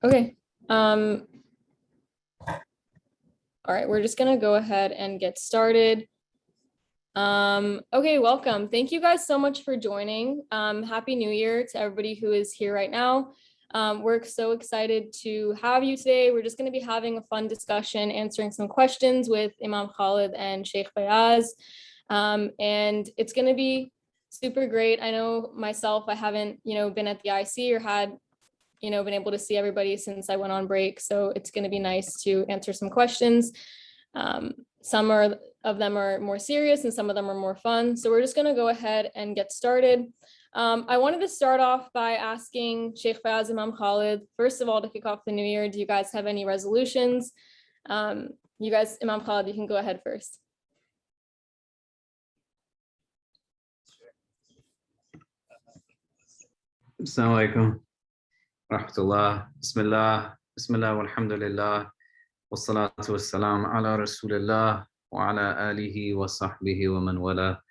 Okay. All right, we're just gonna go ahead and get started. Okay, welcome. Thank you guys so much for joining. Happy New Year to everybody who is here right now. We're so excited to have you today. We're just gonna be having a fun discussion, answering some questions with Imam Khalid and Sheikh Faiyaz. And it's gonna be super great. I know myself, I haven't, been at the IC or had been able to see everybody since I went on break. So it's going to be nice to answer some questions. Some of them are more serious and some of them are more fun. So we're just going to go ahead and get started. I wanted to start off by asking Sheikh Faiyaz, Imam Khalid, first of all, to kick off the new year, do you guys have any resolutions? You guys, Imam Khalid, you can go ahead first. Assalamu alaikum. Rahmatullah. Bismillah walhamdulillah. Wassalatu wassalam ala rasulillah wa ala alihi wa sahbihi wa man wala.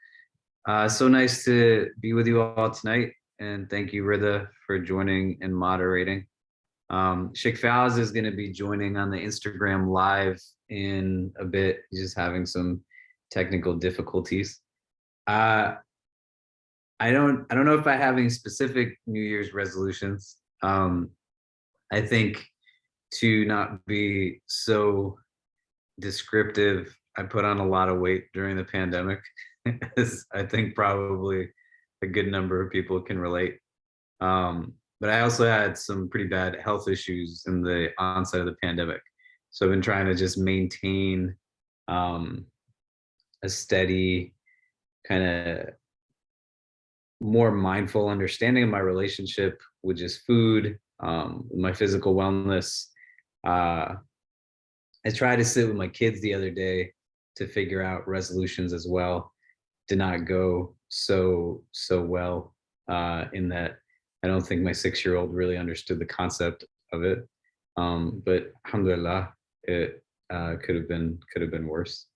So nice to be with you all tonight. And thank you, Rida, for joining and moderating. Sheikh Faiyaz is going to be joining on the Instagram live in a bit. He's just having some technical difficulties. I don't know if I have any specific New Year's resolutions. I think to not be so descriptive, I put on a lot of weight during the pandemic, as I think probably a good number of people can relate. But I also had some pretty bad health issues in the onset of the pandemic. So I've been trying to just maintain a steady kind of more mindful understanding of my relationship with just food, my physical wellness. I tried to sit with my kids the other day to figure out resolutions as well. Did not go so well in that I don't think my 6-year-old really understood the concept of it. But alhamdulillah, it could have been worse.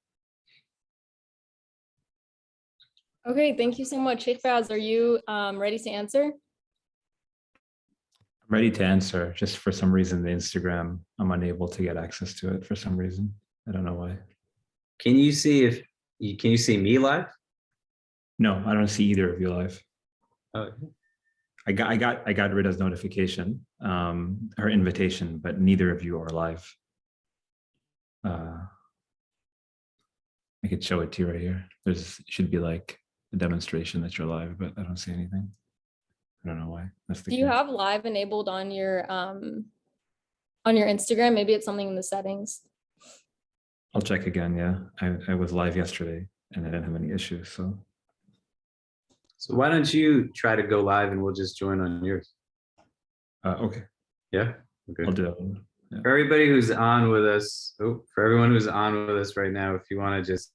Okay, thank you so much. Sheikh Faiyaz, are you ready to answer? I'm ready to answer. Just for some reason, the Instagram, I'm unable to get access to it for some reason. I don't know why. Can you see me live? No, I don't see either of you live. Oh. I got Rida's notification, her invitation, but neither of you are live. I could show it to you right here. It should be like a demonstration that you're live, but I don't see anything. I don't know why. That's the Do you have live enabled on your Instagram? Maybe it's something in the settings. I'll check again. Yeah, I was live yesterday and I didn't have any issues. So why don't you try to go live and we'll just join on yours? Okay. Yeah. Okay. I'll do that. Yeah. For everybody who's on with us, for everyone who's on with us right now, if you want to just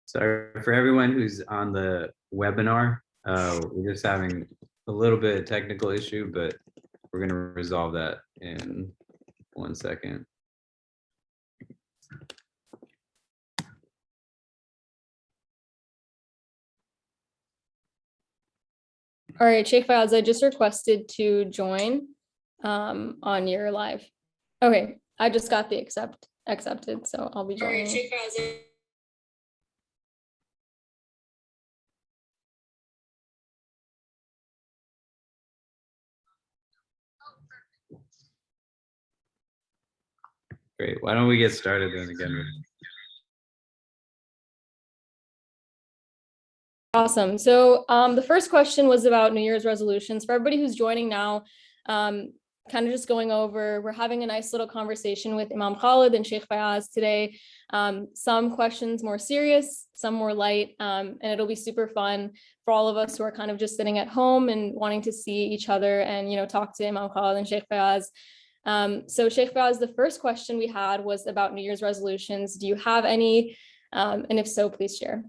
sorry for everyone who's on the webinar. We're just having a little bit of technical issue, but we're going to resolve that in 1 second. All right, Sheikh Faiyaz, I just requested to join on your live. Okay, I just got the accepted, so I'll be joining. All right, Sheikh Faiyaz. Great. Why don't we get started then again? Awesome. So the first question was about New Year's resolutions. For everybody who's joining now, kind of just going over, we're having a nice little conversation with Imam Khalid and Sheikh Faiyaz today. Some questions more serious, some more light, and it'll be super fun for all of us who are kind of just sitting at home and wanting to see each other and, talk to Imam Khalid and Sheikh Faiyaz. So Sheikh Faiyaz, the first question we had was about New Year's resolutions. Do you have any? And if so, please share.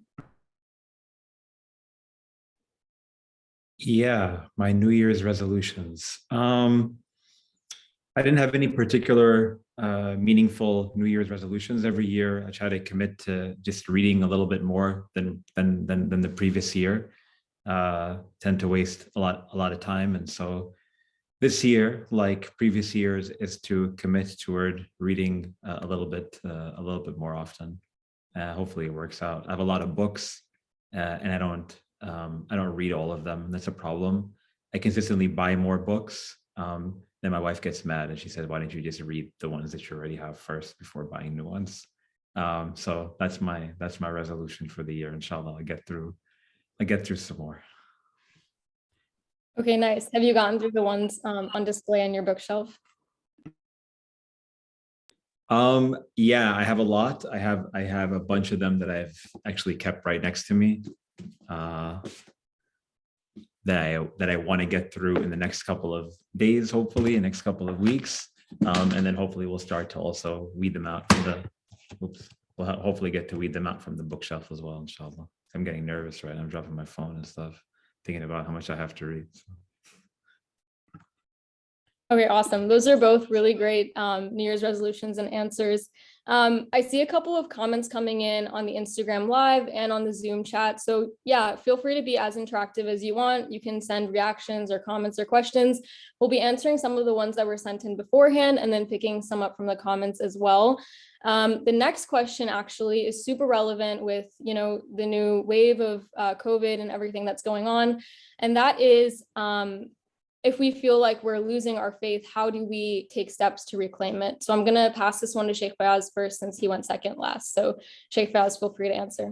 Yeah, my New Year's resolutions. I didn't have any particular meaningful New Year's resolutions. Every year, I try to commit to just reading a little bit more than the previous year. Tend to waste a lot of time, and so this year, like previous years, is to commit toward reading a little bit more often. Hopefully, it works out. I have a lot of books, and I don't read all of them. That's a problem. I consistently buy more books. Then my wife gets mad and she said, "Why don't you just read the ones that you already have first before buying new ones?" So that's my resolution for the year. Inshallah, I get through some more. Okay, nice. Have you gotten through the ones on display on your bookshelf? Yeah, I have a lot. I have a bunch of them that I've actually kept right next to me. That I want to get through in the next couple of days, hopefully, next couple of weeks. And then hopefully we'll start to also weed them out from we'll hopefully get to weed them out from the bookshelf as well, inshallah. I'm getting nervous, right? I'm dropping my phone and stuff, thinking about how much I have to read. So. Okay, awesome. Those are both really great New Year's resolutions and answers. I see a couple of comments coming in on the Instagram Live and on the Zoom chat. So yeah, feel free to be as interactive as you want. You can send reactions or comments or questions. We'll be answering some of the ones that were sent in beforehand and then picking some up from the comments as well. The next question actually is super relevant with, the new wave of COVID and everything that's going on. And that is, if we feel like we're losing our faith, how do we take steps to reclaim it? So I'm going to pass this one to Sheikh Faiyaz first, since he went second last. So Sheikh Faiyaz, feel free to answer.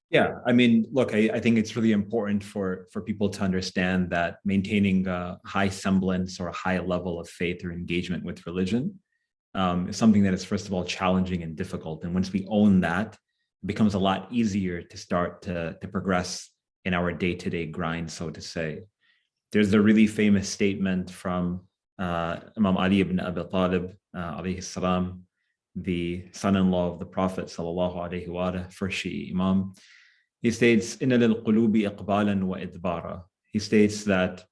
Yeah, I mean, look, I think it's really important for people to understand that maintaining a high semblance or a high level of faith or engagement with religion is something that is, first of all, challenging and difficult. And once we own that, it becomes a lot easier to start to progress in our day-to-day grind, so to say. There's a really famous statement from Imam Ali ibn Abi Talib, alayhi salam, the son-in-law of the Prophet, sallallahu alayhi wa sallam, first Shi'i Imam. He states, "Inna lil qulubi iqbalan wa idbara." He states that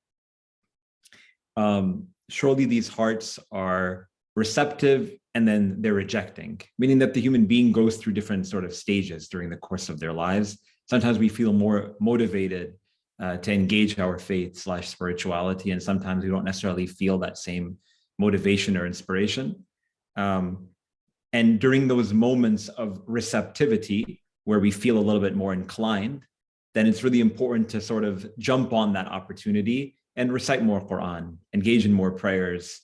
surely these hearts are receptive and then they're rejecting, meaning that the human being goes through different sort of stages during the course of their lives. Sometimes we feel more motivated to engage our faith/spirituality, and sometimes we don't necessarily feel that same motivation or inspiration. And during those moments of receptivity, where we feel a little bit more inclined, then it's really important to sort of jump on that opportunity and recite more Quran, engage in more prayers,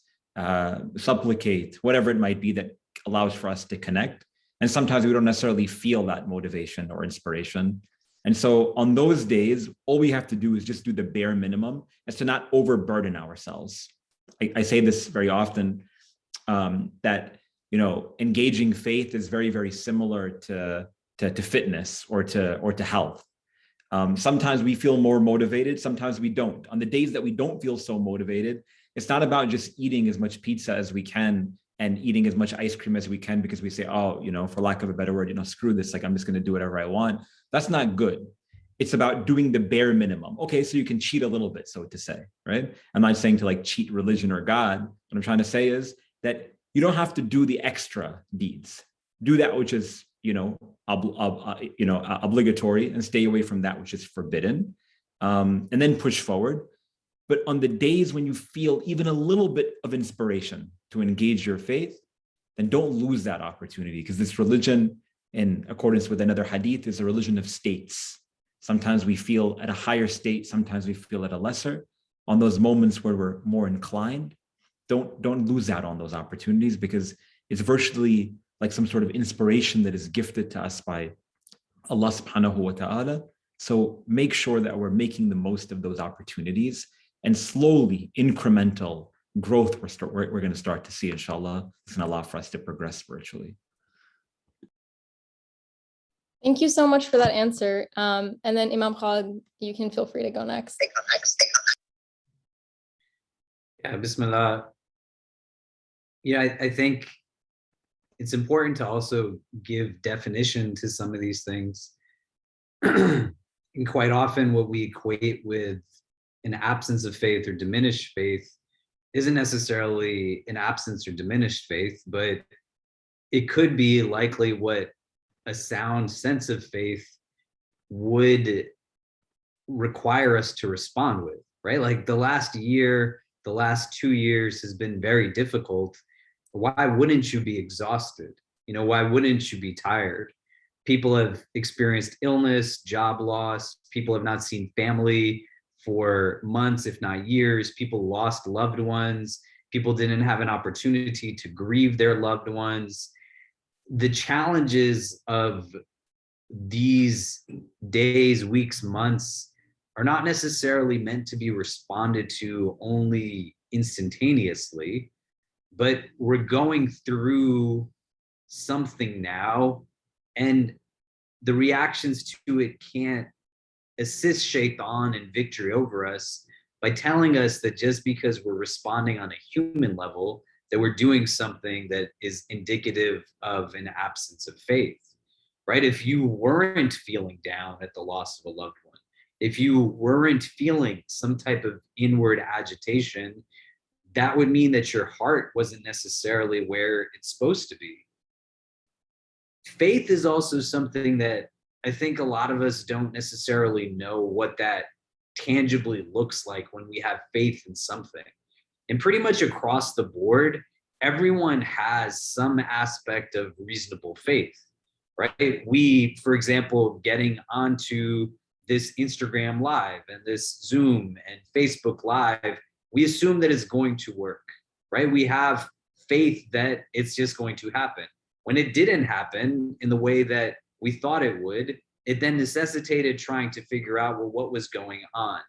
supplicate, whatever it might be that allows for us to connect. And sometimes we don't necessarily feel that motivation or inspiration. And so on those days, all we have to do is just do the bare minimum, is to not overburden ourselves. I say this very often, that engaging faith is very, very similar to fitness or to health. Sometimes we feel more motivated, sometimes we don't. On the days that we don't feel so motivated, it's not about just eating as much pizza as we can and eating as much ice cream as we can because we say, oh, for lack of a better word, screw this, like I'm just going to do whatever I want. That's not good. It's about doing the bare minimum. Okay, so you can cheat a little bit, so to say, right? I'm not saying to cheat religion or God. What I'm trying to say is that you don't have to do the extra deeds. Do that which is, obligatory, and stay away from that which is forbidden, and then push forward. But on the days when you feel even a little bit of inspiration to engage your faith, then don't lose that opportunity, because this religion, in accordance with another hadith, is a religion of states. Sometimes we feel at a higher state, sometimes we feel at a lesser. On those moments where we're more inclined, don't lose out on those opportunities, because it's virtually like some sort of inspiration that is gifted to us by Allah subhanahu wa ta'ala. So make sure that we're making the most of those opportunities, and slowly, incremental growth we're going to start to see, inshallah. It's going to allow for us to progress spiritually. Thank you so much for that answer. And then Imam Khalid, you can feel free to go next. Yeah, Bismillah. Yeah, I think it's important to also give definition to some of these things. And quite often, what we equate with an absence of faith or diminished faith isn't necessarily an absence or diminished faith, but it could be likely what a sound sense of faith would require us to respond with, right? Like the last year, the last 2 years has been very difficult. Why wouldn't you be exhausted? Why wouldn't you be tired? People have experienced illness, job loss. People have not seen family for months, if not years. People lost loved ones. People didn't have an opportunity to grieve their loved ones. The challenges of these days, weeks, months are not necessarily meant to be responded to only instantaneously, but we're going through something now, and the reactions to it can't assist Shaitan in victory over us by telling us that just because we're responding on a human level, that we're doing something that is indicative of an absence of faith, right? If you weren't feeling down at the loss of a loved one, if you weren't feeling some type of inward agitation, that would mean that your heart wasn't necessarily where it's supposed to be. Faith is also something that I think a lot of us don't necessarily know what that tangibly looks like when we have faith in something. And pretty much across the board, everyone has some aspect of reasonable faith, right? We, for example, getting onto this Instagram Live and this Zoom and Facebook Live, we assume that it's going to work, right? We have faith that it's just going to happen. When it didn't happen in the way that we thought it would, it then necessitated trying to figure out, well, what was going on?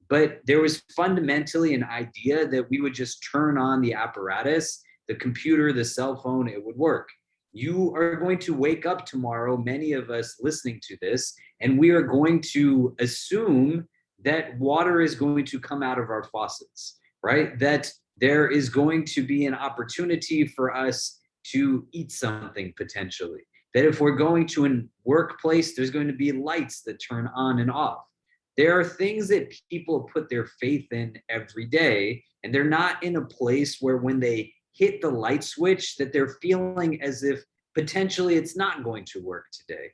But there was fundamentally an idea that we would just turn on the apparatus, the computer, the cell phone, it would work. You are going to wake up tomorrow, many of us listening to this, and we are going to assume that water is going to come out of our faucets, right? That there is going to be an opportunity for us to eat something potentially. That if we're going to a workplace, there's going to be lights that turn on and off. There are things that people put their faith in every day, and they're not in a place where when they hit the light switch that they're feeling as if potentially it's not going to work today.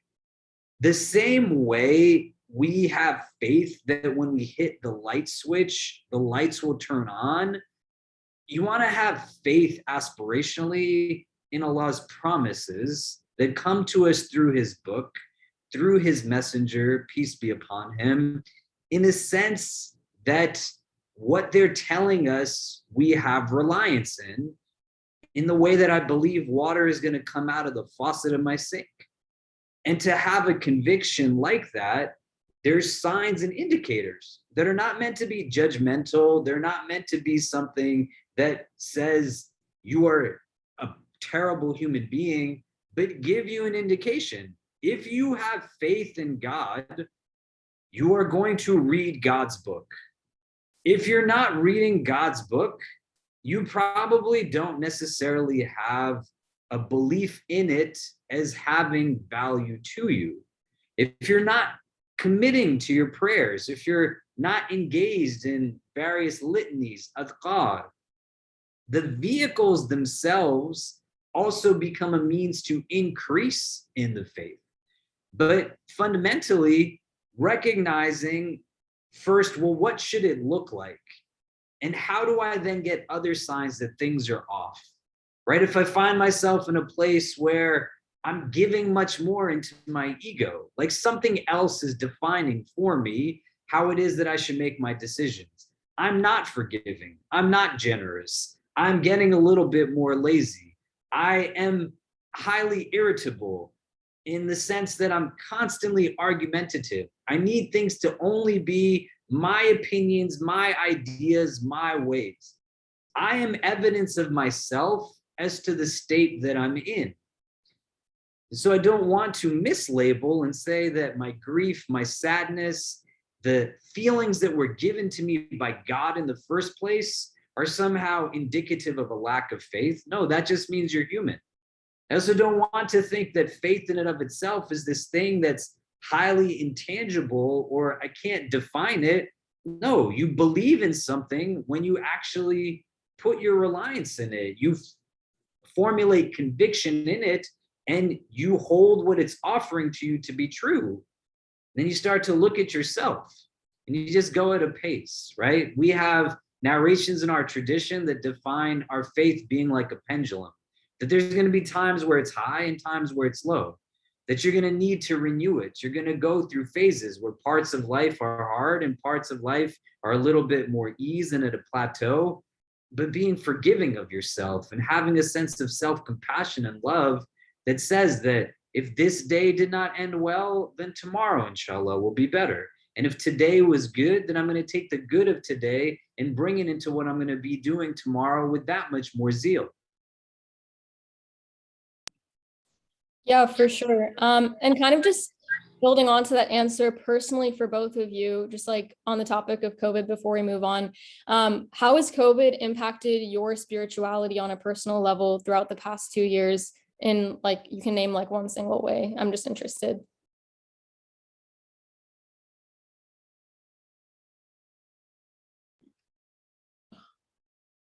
The same way we have faith that when we hit the light switch, the lights will turn on. You want to have faith aspirationally in Allah's promises that come to us through his book, through his messenger, peace be upon him, in a sense that what they're telling us we have reliance in the way that I believe water is going to come out of the faucet of my sink. And to have a conviction like that, there's signs and indicators that are not meant to be judgmental. They're not meant to be something that says you are a terrible human being, but give you an indication. If you have faith in God, you are going to read God's book. If you're not reading God's book, you probably don't necessarily have a belief in it as having value to you. If you're not committing to your prayers, if you're not engaged in various litanies, adhkar, the vehicles themselves also become a means to increase in the faith. But fundamentally, recognizing first, well, what should it look like? And how do I then get other signs that things are off, right? If I find myself in a place where I'm giving much more into my ego, like something else is defining for me how it is that I should make my decisions. I'm not forgiving. I'm not generous. I'm getting a little bit more lazy. I am highly irritable in the sense that I'm constantly argumentative. I need things to only be my opinions, my ideas, my ways. I am evidence of myself as to the state that I'm in. So I don't want to mislabel and say that my grief, my sadness, the feelings that were given to me by God in the first place are somehow indicative of a lack of faith. No, that just means you're human. I also don't want to think that faith in and of itself is this thing that's highly intangible or I can't define it. No, you believe in something when you actually put your reliance in it. You formulate conviction in it and you hold what it's offering to you to be true. Then you start to look at yourself and you just go at a pace, right? We have narrations in our tradition that define our faith being like a pendulum, that there's going to be times where it's high and times where it's low, that you're going to need to renew it. You're going to go through phases where parts of life are hard and parts of life are a little bit more ease and at a plateau, but being forgiving of yourself and having a sense of self-compassion and love that says that if this day did not end well, then tomorrow, inshallah, will be better. And if today was good, then I'm going to take the good of today and bring it into what I'm going to be doing tomorrow with that much more zeal. Yeah, for sure. And kind of just building on to that answer personally for both of you, just like on the topic of COVID before we move on, how has COVID impacted your spirituality on a personal level throughout the past 2 years? In like, you can name like one single way. I'm just interested.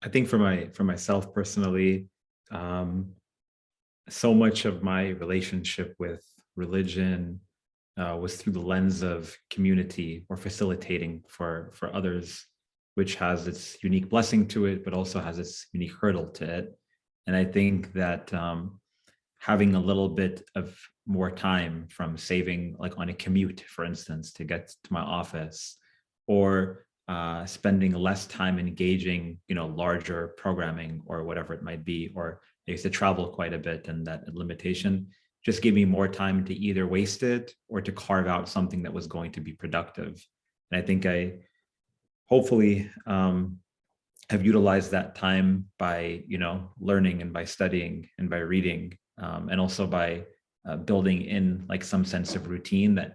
I think for myself personally, so much of my relationship with religion was through the lens of community or facilitating for others, which has its unique blessing to it, but also has its unique hurdle to it. And I think that having a little bit of more time from saving, like on a commute, for instance, to get to my office, or spending less time engaging, larger programming or whatever it might be, or I used to travel quite a bit, and that limitation just gave me more time to either waste it or to carve out something that was going to be productive. And I think I hopefully have utilized that time by, learning and by studying and by reading, and also by building in like some sense of routine that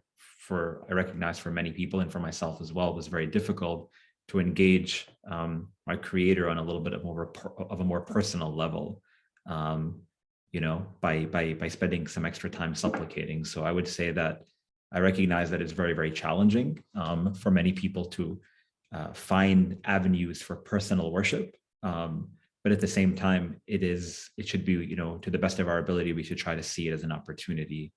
I recognize for many people and for myself as well was very difficult to engage my creator on a little bit of a more personal level, by spending some extra time supplicating. So I would say that I recognize that it's very, very challenging for many people to find avenues for personal worship. But at the same time, it should be, to the best of our ability, we should try to see it as an opportunity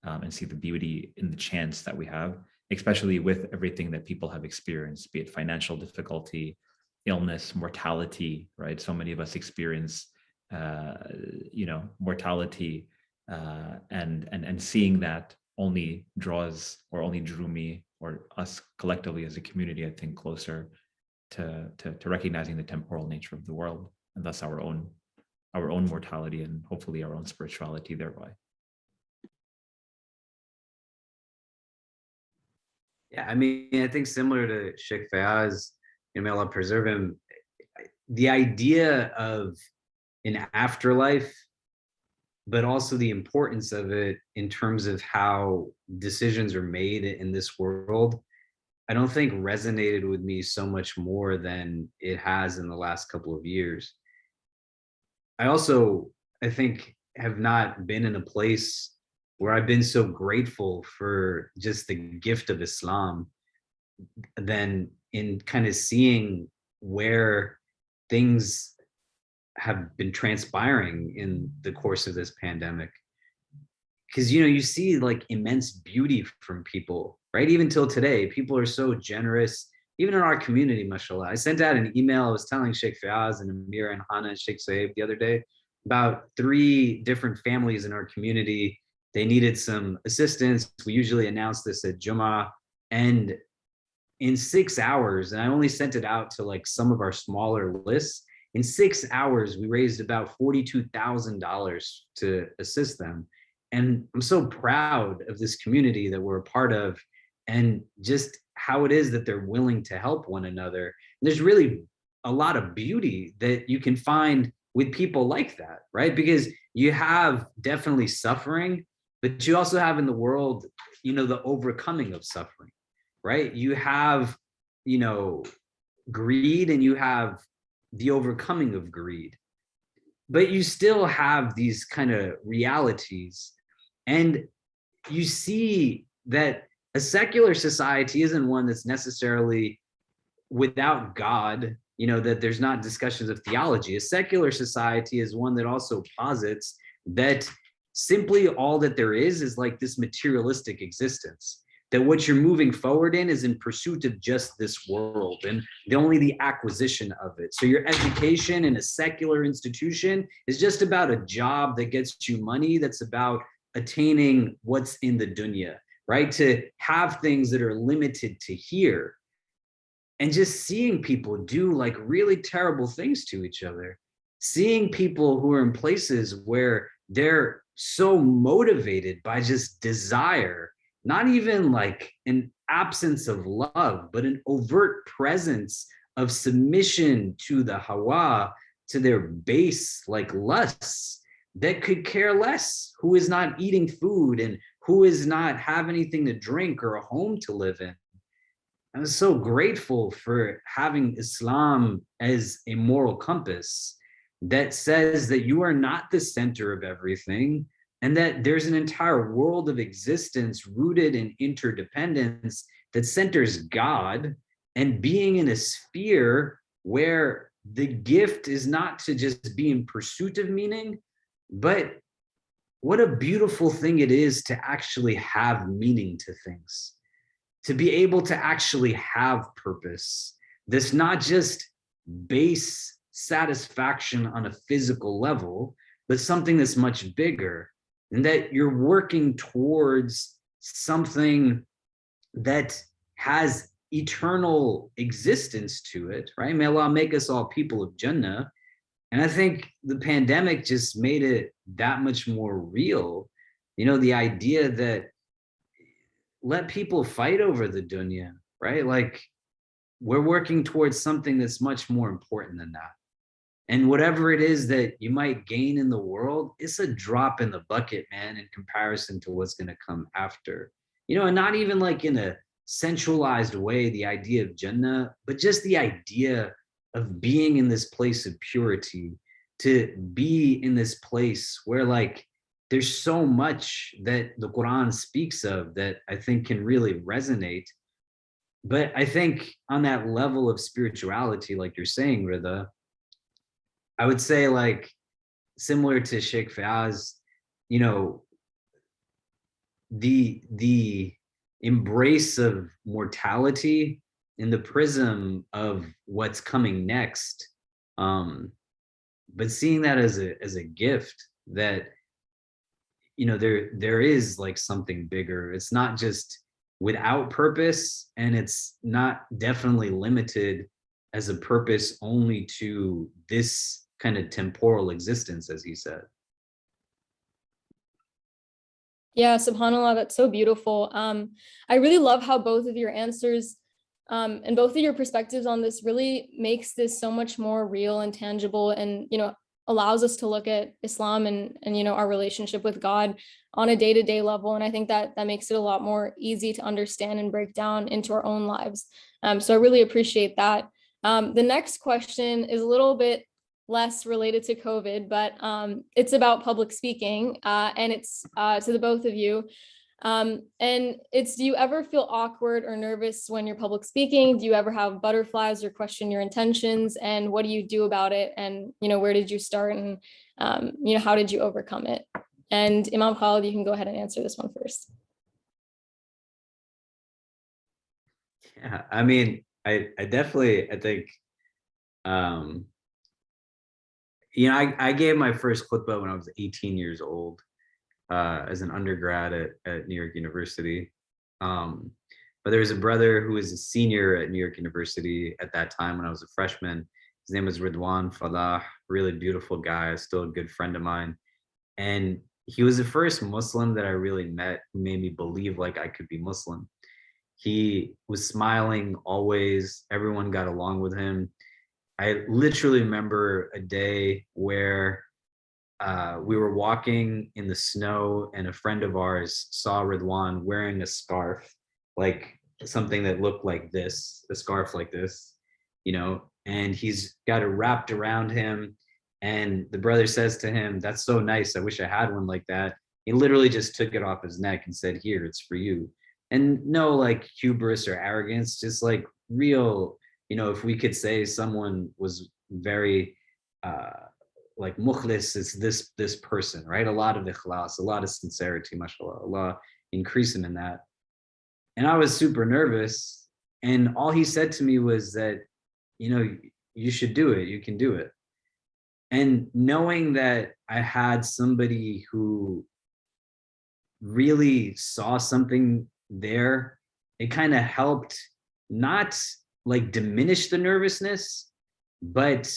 and see the beauty in the chance that we have, especially with everything that people have experienced, be it financial difficulty, illness, mortality, right? So many of us experience, mortality, and seeing that only drew me or us collectively as a community, I think, closer to recognizing the temporal nature of the world, and thus our own mortality and hopefully our own spirituality thereby. Yeah, I mean, I think similar to Sheikh Faiyaz, may Allah preserve him, the idea of an afterlife, but also the importance of it in terms of how decisions are made in this world, I don't think resonated with me so much more than it has in the last couple of years. I think, have not been in a place where I've been so grateful for just the gift of Islam than in kind of seeing where things have been transpiring in the course of this pandemic. Because, you see like immense beauty from people, right? Even till today, people are so generous, even in our community, mashallah. I sent out an email. I was telling Sheikh Faiyaz and Amir and Hana and Sheikh Saib the other day about 3 different families in our community. They needed some assistance. We usually announce this at Jummah. And in 6 hours, and I only sent it out to like some of our smaller lists, in 6 hours, we raised about $42,000 to assist them. And I'm so proud of this community that we're a part of, and just how it is that they're willing to help one another. And there's really a lot of beauty that you can find with people like that, right? Because you have definitely suffering, but you also have in the world, the overcoming of suffering, right? You have, greed, and you have the overcoming of greed. But you still have these kind of realities, and you see that a secular society isn't one that's necessarily without God, that there's not discussions of theology. A secular society is one that also posits that simply all that there is like this materialistic existence, that what you're moving forward in is in pursuit of just this world and only the acquisition of it. So your education in a secular institution is just about a job that gets you money, that's about attaining what's in the dunya, right? To have things that are limited to here. And just seeing people do like really terrible things to each other, seeing people who are in places where they're so motivated by just desire, not even like an absence of love, but an overt presence of submission to the hawa, to their base like lusts, that could care less who is not eating food and who is not have anything to drink or a home to live in. I'm so grateful for having Islam as a moral compass that says that you are not the center of everything, and that there's an entire world of existence rooted in interdependence that centers God, and being in a sphere where the gift is not to just be in pursuit of meaning, but what a beautiful thing it is to actually have meaning to things, to be able to actually have purpose. That's not just base satisfaction on a physical level, but something that's much bigger, and that you're working towards something that has eternal existence to it, right? May Allah make us all people of Jannah. And I think the pandemic just made it that much more real. The idea that let people fight over the dunya, right? Like, we're working towards something that's much more important than that. And whatever it is that you might gain in the world, it's a drop in the bucket, man, in comparison to what's going to come after. And not even like in a centralized way, the idea of Jannah, but just the idea of being in this place of purity, to be in this place where like there's so much that the Quran speaks of that I think can really resonate. But I think on that level of spirituality, like you're saying, Rida, I would say like similar to Sheikh Faiyaz, the embrace of mortality in the prism of what's coming next, but seeing that as a gift that there is like something bigger. It's not just without purpose, and it's not definitely limited as a purpose only to this kind of temporal existence, as he said. Yeah, subhanAllah, that's so beautiful. I really love how both of your answers and both of your perspectives on this really makes this so much more real and tangible, and allows us to look at Islam and our relationship with God on a day-to-day level. And I think that makes it a lot more easy to understand and break down into our own lives. So I really appreciate that. The next question is a little bit less related to COVID, but it's about public speaking, and it's to the both of you. And it's, do you ever feel awkward or nervous when you're public speaking? Do you ever have butterflies or question your intentions? And what do you do about it? And, where did you start? And, how did you overcome it? And Imam Khalid, you can go ahead and answer this one first. Yeah, I mean, I definitely, I think, I gave my first khutbah when I was 18 years old. As an undergrad at New York University. But there was a brother who was a senior at New York University at that time when I was a freshman. His name was Ridwan Falah, really beautiful guy, still a good friend of mine. And he was the first Muslim that I really met who made me believe like I could be Muslim. He was smiling always. Everyone got along with him. I literally remember a day where we were walking in the snow, and a friend of ours saw Ridwan wearing a scarf, like something that looked like this, a scarf like this. and he's got it wrapped around him. And the brother says to him, "That's so nice. I wish I had one like that." He literally just took it off his neck and said, "Here, it's for you." And no like hubris or arrogance, just like real, if we could say someone was very like mukhlis, is this person, right? A lot of ikhlas, a lot of sincerity, mashallah. Allah increase him in that. And I was super nervous. And all he said to me was that, you should do it. You can do it. And knowing that I had somebody who really saw something there, it kind of helped not like diminish the nervousness, but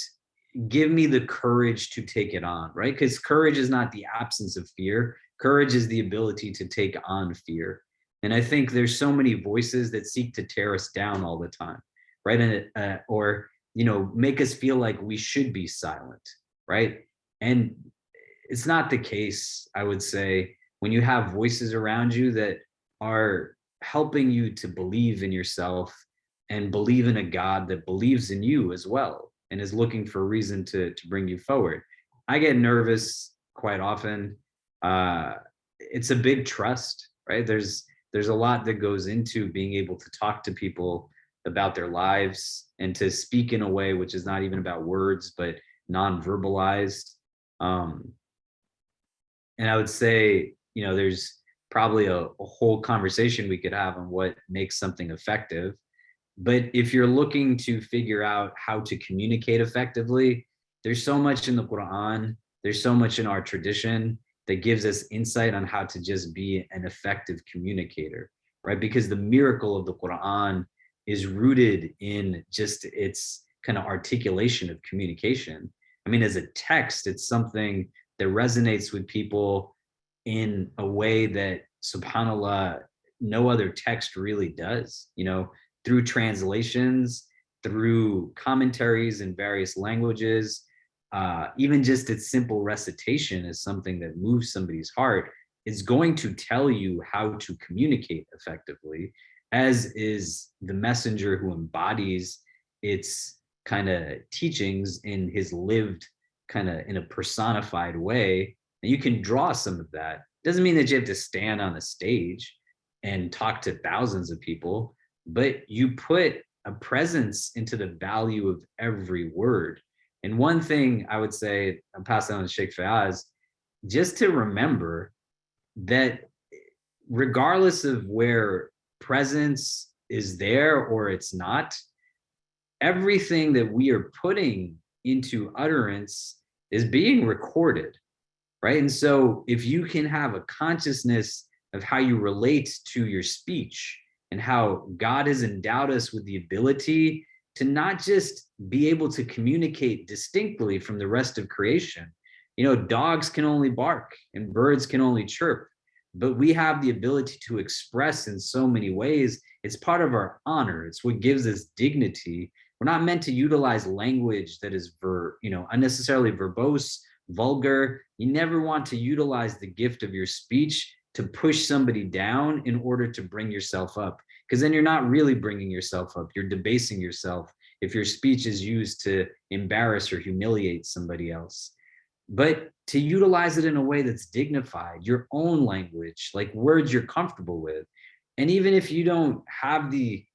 give me the courage to take it on, right? Because courage is not the absence of fear. Courage is the ability to take on fear. And I think there's so many voices that seek to tear us down all the time, right? And or make us feel like we should be silent, right? And it's not the case. I would say when you have voices around you that are helping you to believe in yourself and believe in a God that believes in you as well and is looking for a reason to bring you forward. I get nervous quite often. It's a big trust, right? There's a lot that goes into being able to talk to people about their lives and to speak in a way which is not even about words, but non-verbalized. And I would say, there's probably a whole conversation we could have on what makes something effective. But if you're looking to figure out how to communicate effectively, there's so much in the Quran, there's so much in our tradition that gives us insight on how to just be an effective communicator, right? Because the miracle of the Quran is rooted in just its kind of articulation of communication. I mean, as a text, it's something that resonates with people in a way that, subhanAllah, no other text really does, through translations, through commentaries in various languages. Even just its simple recitation is something that moves somebody's heart. Is going to tell you how to communicate effectively, as is the messenger who embodies its kind of teachings in his lived kind of in a personified way. And you can draw some of that. Doesn't mean that you have to stand on a stage and talk to thousands of people, but you put a presence into the value of every word. And one thing I would say, I'll pass it on to Sheikh Faiyaz, just to remember that regardless of where presence is there or it's not, everything that we are putting into utterance is being recorded, right? And so if you can have a consciousness of how you relate to your speech and how God has endowed us with the ability to not just be able to communicate distinctly from the rest of creation. Dogs can only bark and birds can only chirp, but we have the ability to express in so many ways. It's part of our honor. It's what gives us dignity. We're not meant to utilize language that is unnecessarily verbose, vulgar. You never want to utilize the gift of your speech to push somebody down in order to bring yourself up, because then you're not really bringing yourself up. You're debasing yourself if your speech is used to embarrass or humiliate somebody else. But to utilize it in a way that's dignified, your own language, like words you're comfortable with. And even if you don't have the,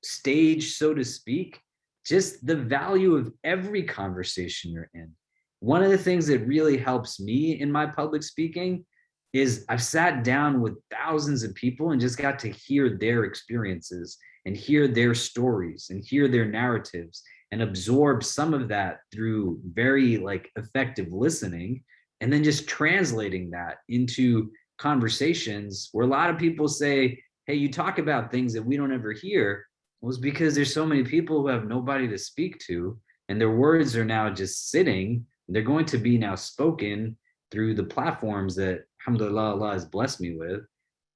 stage, so to speak, just the value of every conversation you're in. One of the things that really helps me in my public speaking is I've sat down with thousands of people and just got to hear their experiences and hear their stories and hear their narratives and absorb some of that through very effective listening, and then just translating that into conversations where a lot of people say, hey, you talk about things that we don't ever hear. Well, it's because there's so many people who have nobody to speak to, and their words are now just sitting. They're going to be now spoken through the platforms that, alhamdulillah, Allah has blessed me with.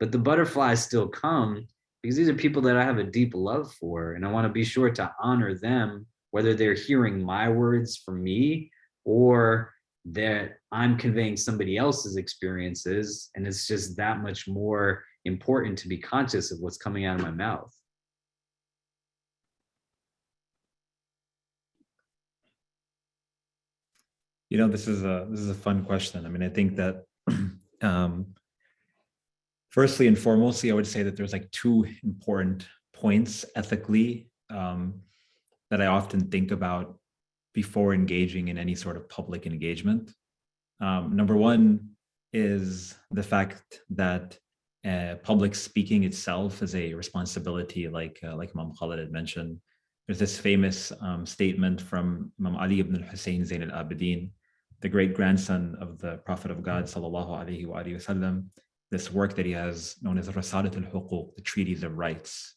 But the butterflies still come because these are people that I have a deep love for, and I want to be sure to honor them, whether they're hearing my words from me or that I'm conveying somebody else's experiences. And it's just that much more important to be conscious of what's coming out of my mouth. This is a fun question. I mean, I think that firstly and foremostly, I would say that there's like two important points ethically that I often think about before engaging in any sort of public engagement. Number one is the fact that public speaking itself is a responsibility, like Imam Khalid had mentioned. There's this famous statement from Imam Ali ibn Hussein Zain al-Abidin, the great grandson of the Prophet of God, sallallahu alaihi wasallam. This work that he has known as Rasalat al-Huquq, the treaties of rights.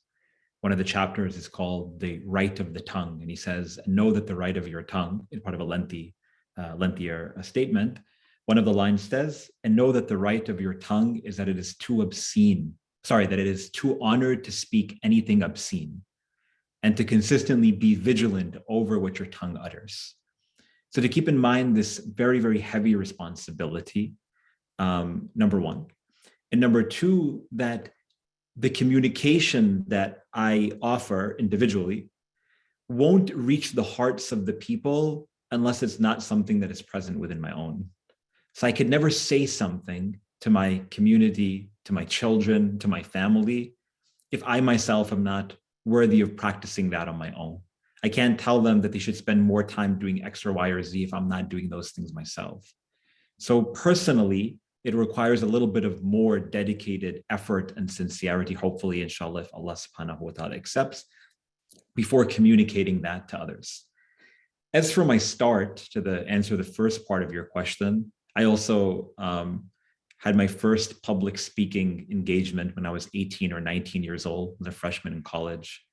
One of the chapters is called the right of the tongue. And he says, know that the right of your tongue is part of a lengthier statement. One of the lines says, and know that the right of your tongue is that it is too that it is too honored to speak anything obscene, and to consistently be vigilant over what your tongue utters. So to keep in mind this very, very heavy responsibility, number one. And number two, that the communication that I offer individually won't reach the hearts of the people unless it's not something that is present within my own. So I could never say something to my community, to my children, to my family, if I myself am not worthy of practicing that on my own. I can't tell them that they should spend more time doing X or Y or Z if I'm not doing those things myself. So personally, it requires a little bit of more dedicated effort and sincerity, hopefully, inshallah, if Allah subhanahu wa ta'ala accepts, before communicating that to others. As for my start, to answer the first part of your question, I also had my first public speaking engagement when I was 18 or 19 years old, as a freshman in college.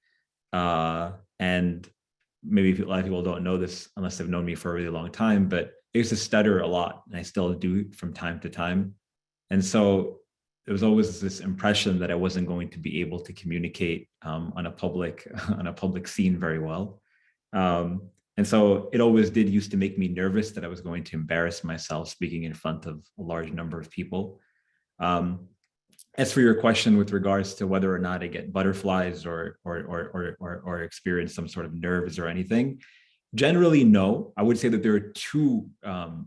And maybe a lot of people don't know this unless they've known me for a really long time, but I used to stutter a lot, and I still do from time to time. And so there was always this impression that I wasn't going to be able to communicate on a public scene very well. And so it always used to make me nervous that I was going to embarrass myself speaking in front of a large number of people. As for your question with regards to whether or not I get butterflies or experience some sort of nerves or anything, generally, no. I would say that there are two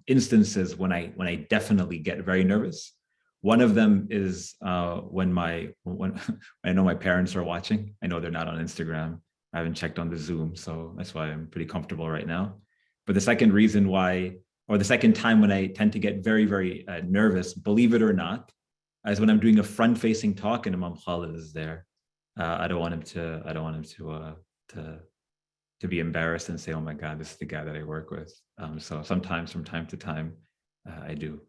instances when I definitely get very nervous. One of them is when I know my parents are watching. I know they're not on Instagram. I haven't checked on the Zoom, so that's why I'm pretty comfortable right now. But the second reason why, or the second time when I tend to get very, very nervous, believe it or not, is when I'm doing a front-facing talk and Imam Khalid is there. I don't want him to be embarrassed and say, "Oh my God, this is the guy that I work with." So sometimes, from time to time, I do.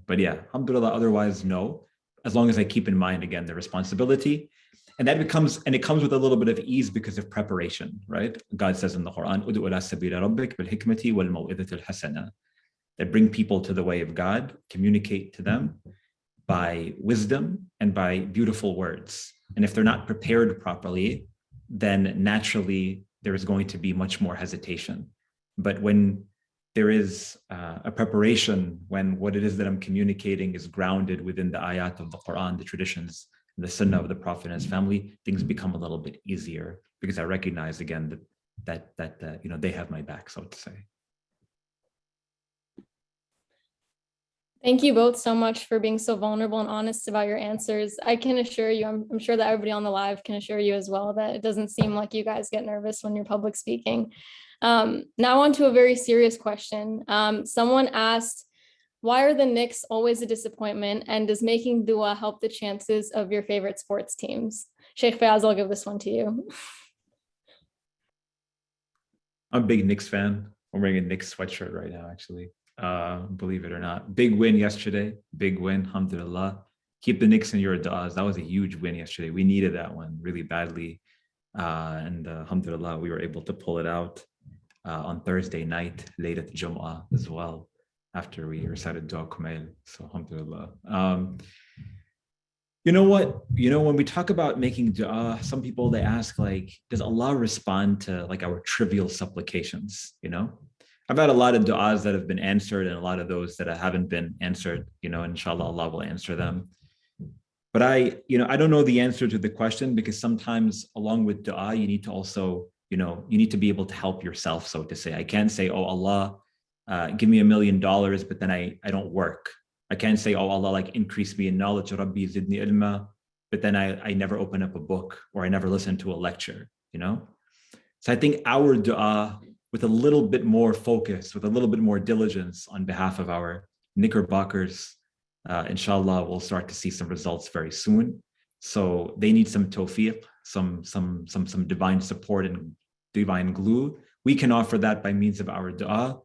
But yeah, alhamdulillah. Otherwise, no. As long as I keep in mind again the responsibility. And it comes with a little bit of ease because of preparation, right? God says in the Quran, that bring people to the way of God, communicate to them by wisdom and by beautiful words. And if they're not prepared properly, then naturally there is going to be much more hesitation. But when there is a preparation, when what it is that I'm communicating is grounded within the ayat of the Quran, the traditions, the sunnah of the Prophet and his family, things become a little bit easier because I recognize again that they have my back, so to say. Thank you both so much for being so vulnerable and honest about your answers. I can assure you, I'm sure that everybody on the live can assure you as well, that it doesn't seem like you guys get nervous when you're public speaking. Now on to a very serious question. Someone asked, why are the Knicks always a disappointment? And does making dua help the chances of your favorite sports teams? Sheikh Faiyaz, I'll give this one to you. I'm a big Knicks fan. I'm wearing a Knicks sweatshirt right now, actually. Believe it or not. Big win yesterday. Big win, alhamdulillah. Keep the Knicks in your du'as. That was a huge win yesterday. We needed that one really badly. And alhamdulillah, we were able to pull it out on Thursday night, late at the Jum'ah as well, after we recited Dua Kumail. So alhamdulillah. You know what? When we talk about making dua, some people, they ask, like, does Allah respond to like our trivial supplications? I've had a lot of du'as that have been answered and a lot of those that haven't been answered, inshallah, Allah will answer them. But I don't know the answer to the question, because sometimes along with dua, you need to also, you need to be able to help yourself, so to say. I can't say, oh, Allah, give me $1 million, but then I don't work. I can't say, oh, Allah, like increase me in knowledge, Rabbi zidni ilma, but then I never open up a book or I never listen to a lecture, you know? So I think our dua, with a little bit more focus, with a little bit more diligence on behalf of our Knickerbockers, inshallah, we'll start to see some results very soon. So they need some tawfiq, some divine support and divine glue. We can offer that by means of our dua,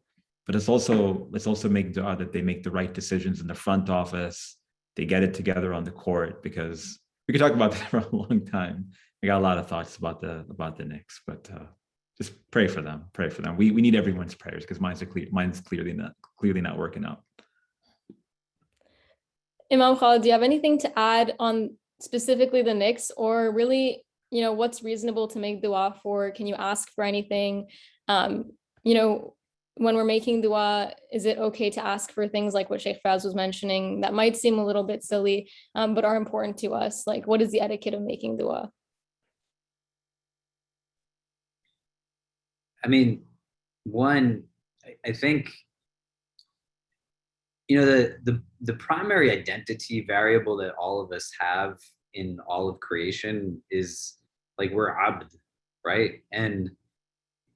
but let's also make dua that they make the right decisions in the front office. They get it together on the court, because we could talk about that for a long time. I got a lot of thoughts about the Knicks, but just pray for them. Pray for them. We need everyone's prayers, because mine's clearly not working out. Imam Khalid, do you have anything to add on specifically the Knicks, or really, what's reasonable to make dua for? Can you ask for anything? When we're making dua, is it okay to ask for things like what Sheikh Faiyaz was mentioning that might seem a little bit silly, but are important to us? Like, what is the etiquette of making dua? I mean, one, I think, the primary identity variable that all of us have in all of creation is, like, we're abd, right? And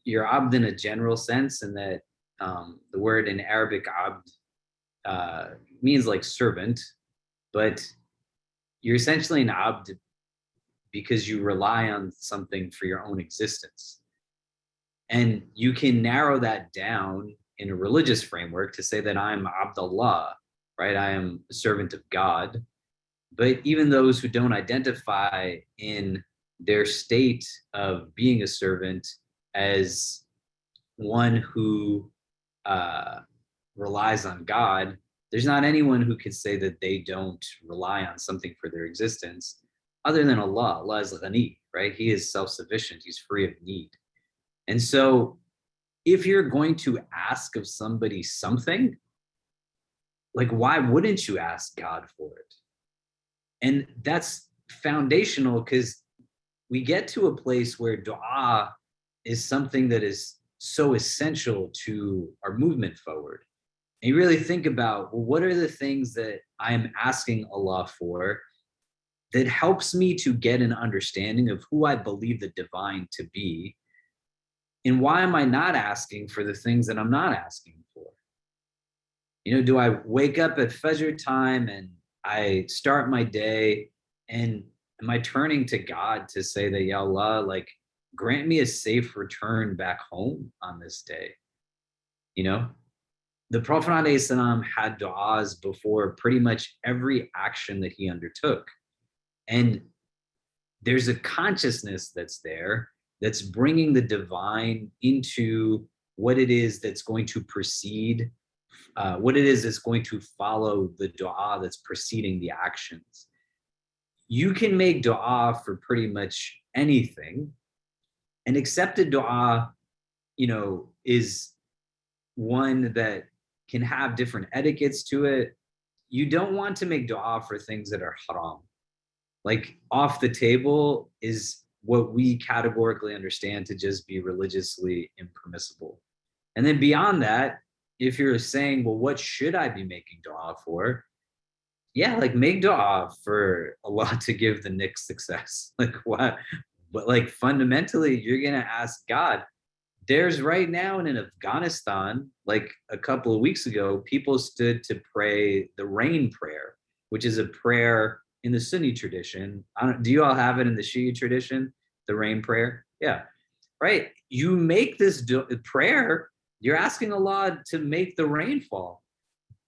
you're abd in a general sense, and that the word in Arabic abd means like servant, but you're essentially an abd because you rely on something for your own existence. And you can narrow that down in a religious framework to say that I'm Abdullah, right? I am a servant of God. But even those who don't identify in their state of being a servant as one who relies on God, there's not anyone who could say that they don't rely on something for their existence other than Allah. Allah is ghani, right? He is self-sufficient. He's free of need. And so if you're going to ask of somebody something, like, why wouldn't you ask God for it? And that's foundational, because we get to a place where dua is something that is so essential to our movement forward. And you really think about, well, what are the things that I am asking Allah for that helps me to get an understanding of who I believe the divine to be? And why am I not asking for the things that I'm not asking for? Do I wake up at Fajr time and I start my day, and am I turning to God to say that, Ya Allah, like, grant me a safe return back home on this day? The Prophet ﷺ had du'as before pretty much every action that he undertook. And there's a consciousness that's there that's bringing the divine into what it is that's going to precede, what it is that's going to follow the dua that's preceding the actions. You can make dua for pretty much anything. And accepted dua, is one that can have different etiquettes to it. You don't want to make dua for things that are haram. Like, off the table is what we categorically understand to just be religiously impermissible. And then beyond that, if you're saying, well, what should I be making dua for? Yeah, like, make dua for Allah to give the Knicks success. Like, what? But, like, fundamentally, you're going to ask God. There's right now in Afghanistan, like a couple of weeks ago, people stood to pray the rain prayer, which is a prayer in the Sunni tradition. Do you all have it in the Shia tradition, the rain prayer? Yeah, right. You make this prayer, you're asking Allah to make the rain fall.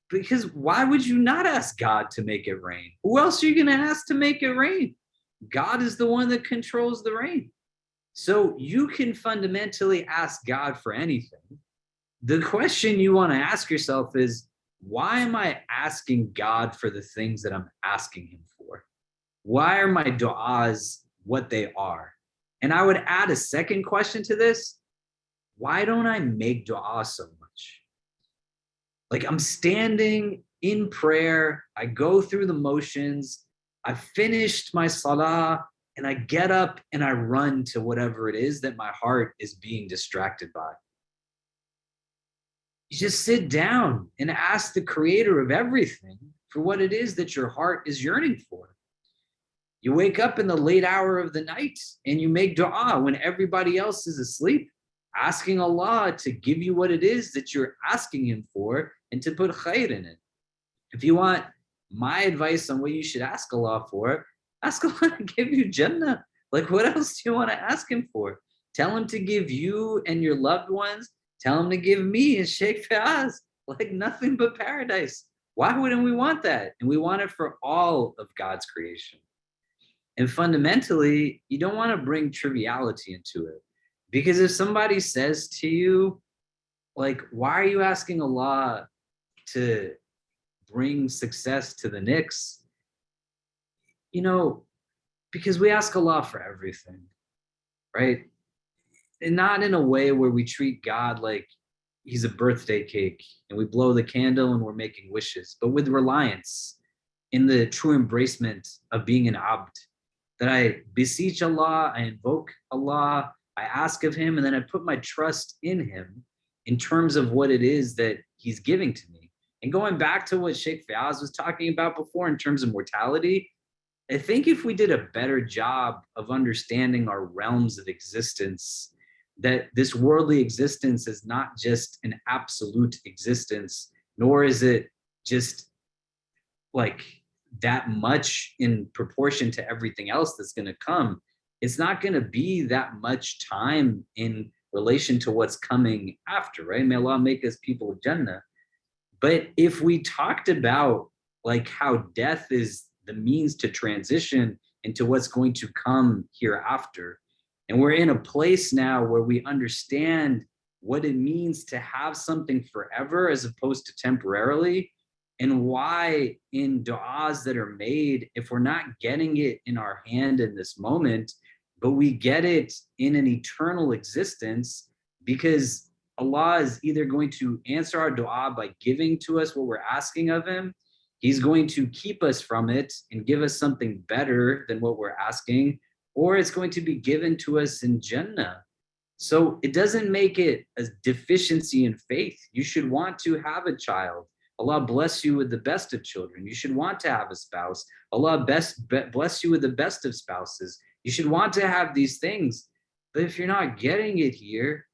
Because why would you not ask God to make it rain? Who else are you going to ask to make it rain? God is the one that controls the rain. So you can fundamentally ask God for anything. The question you want to ask yourself is, why am I asking God for the things that I'm asking him for? Why are my du'as what they are? And I would add a second question to this. Why don't I make du'a so much? Like, I'm standing in prayer, I go through the motions, I finished my salah, and I get up and I run to whatever it is that my heart is being distracted by. You just sit down and ask the creator of everything for what it is that your heart is yearning for. You wake up in the late hour of the night and you make dua when everybody else is asleep, asking Allah to give you what it is that you're asking him for and to put khair in it. If you want my advice on what you should ask Allah for, ask Allah to give you Jannah. Like, what else do you want to ask him for? Tell him to give you and your loved ones. Tell him to give me and Sheikh Faiyaz, like, nothing but paradise. Why wouldn't we want that? And we want it for all of God's creation. And fundamentally, you don't want to bring triviality into it. Because if somebody says to you, like, why are you asking Allah to bring success to the Knicks? You know, because we ask Allah for everything, right? And not in a way where we treat God like he's a birthday cake and we blow the candle and we're making wishes, but with reliance in the true embracement of being an abd. That I beseech Allah, I invoke Allah, I ask of him, and then I put my trust in him in terms of what it is that he's giving to me. And going back to what Sheikh Faiyaz was talking about before in terms of mortality, I think if we did a better job of understanding our realms of existence, that this worldly existence is not just an absolute existence, nor is it just like that much in proportion to everything else that's going to come. It's not going to be that much time in relation to what's coming after, right? May Allah make us people of Jannah. But if we talked about like how death is the means to transition into what's going to come hereafter, and we're in a place now where we understand what it means to have something forever as opposed to temporarily, and why in du'as that are made, if we're not getting it in our hand in this moment, but we get it in an eternal existence, because Allah is either going to answer our du'a by giving to us what we're asking of him, he's going to keep us from it and give us something better than what we're asking, or it's going to be given to us in Jannah. So it doesn't make it a deficiency in faith. You should want to have a child. Allah bless you with the best of children. You should want to have a spouse. Allah bless you with the best of spouses. You should want to have these things. But if you're not getting it here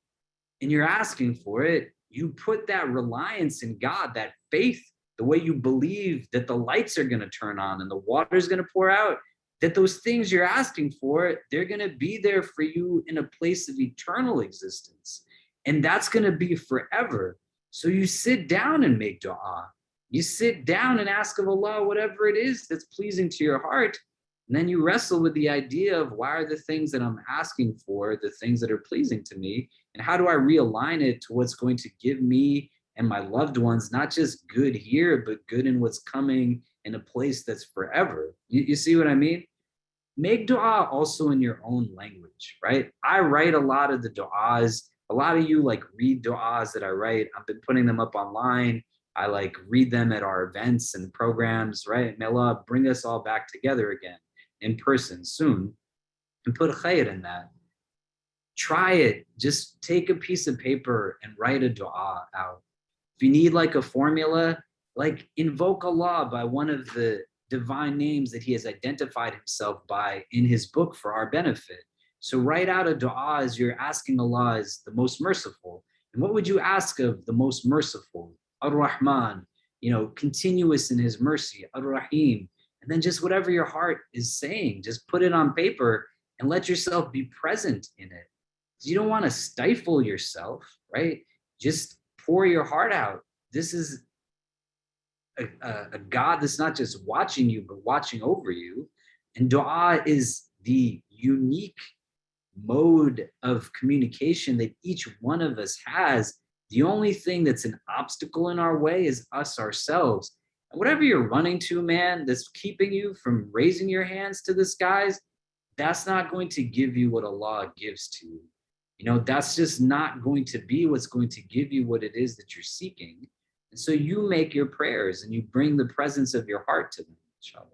and you're asking for it, you put that reliance in God, that faith, the way you believe that the lights are going to turn on and the water is going to pour out, that those things you're asking for, they're going to be there for you in a place of eternal existence. And that's going to be forever. So you sit down and make dua. You sit down and ask of Allah whatever it is that's pleasing to your heart. And then you wrestle with the idea of, why are the things that I'm asking for the things that are pleasing to me? And how do I realign it to what's going to give me and my loved ones not just good here, but good in what's coming in a place that's forever? You see what I mean? Make dua also in your own language, right? I write a lot of the duas. A lot of you like read du'as that I write. I've been putting them up online. I like read them at our events and programs, right? May Allah bring us all back together again in person soon and put khair in that. Try it. Just take a piece of paper and write a du'a out. If you need like a formula, like invoke Allah by one of the divine names that he has identified himself by in his book for our benefit. So write out a dua as you're asking Allah as the most merciful. And what would you ask of the most merciful? Ar-Rahman, continuous in his mercy, Ar-Rahim. And then just whatever your heart is saying, just put it on paper and let yourself be present in it. You don't want to stifle yourself, right? Just pour your heart out. This is a God that's not just watching you, but watching over you. And dua is the unique mode of communication that each one of us has. The only thing that's an obstacle in our way is us ourselves. And whatever you're running to, man, that's keeping you from raising your hands to the skies, that's not going to give you what Allah gives to you. That's just not going to be what's going to give you what it is that you're seeking. And so you make your prayers and you bring the presence of your heart to them, inshallah.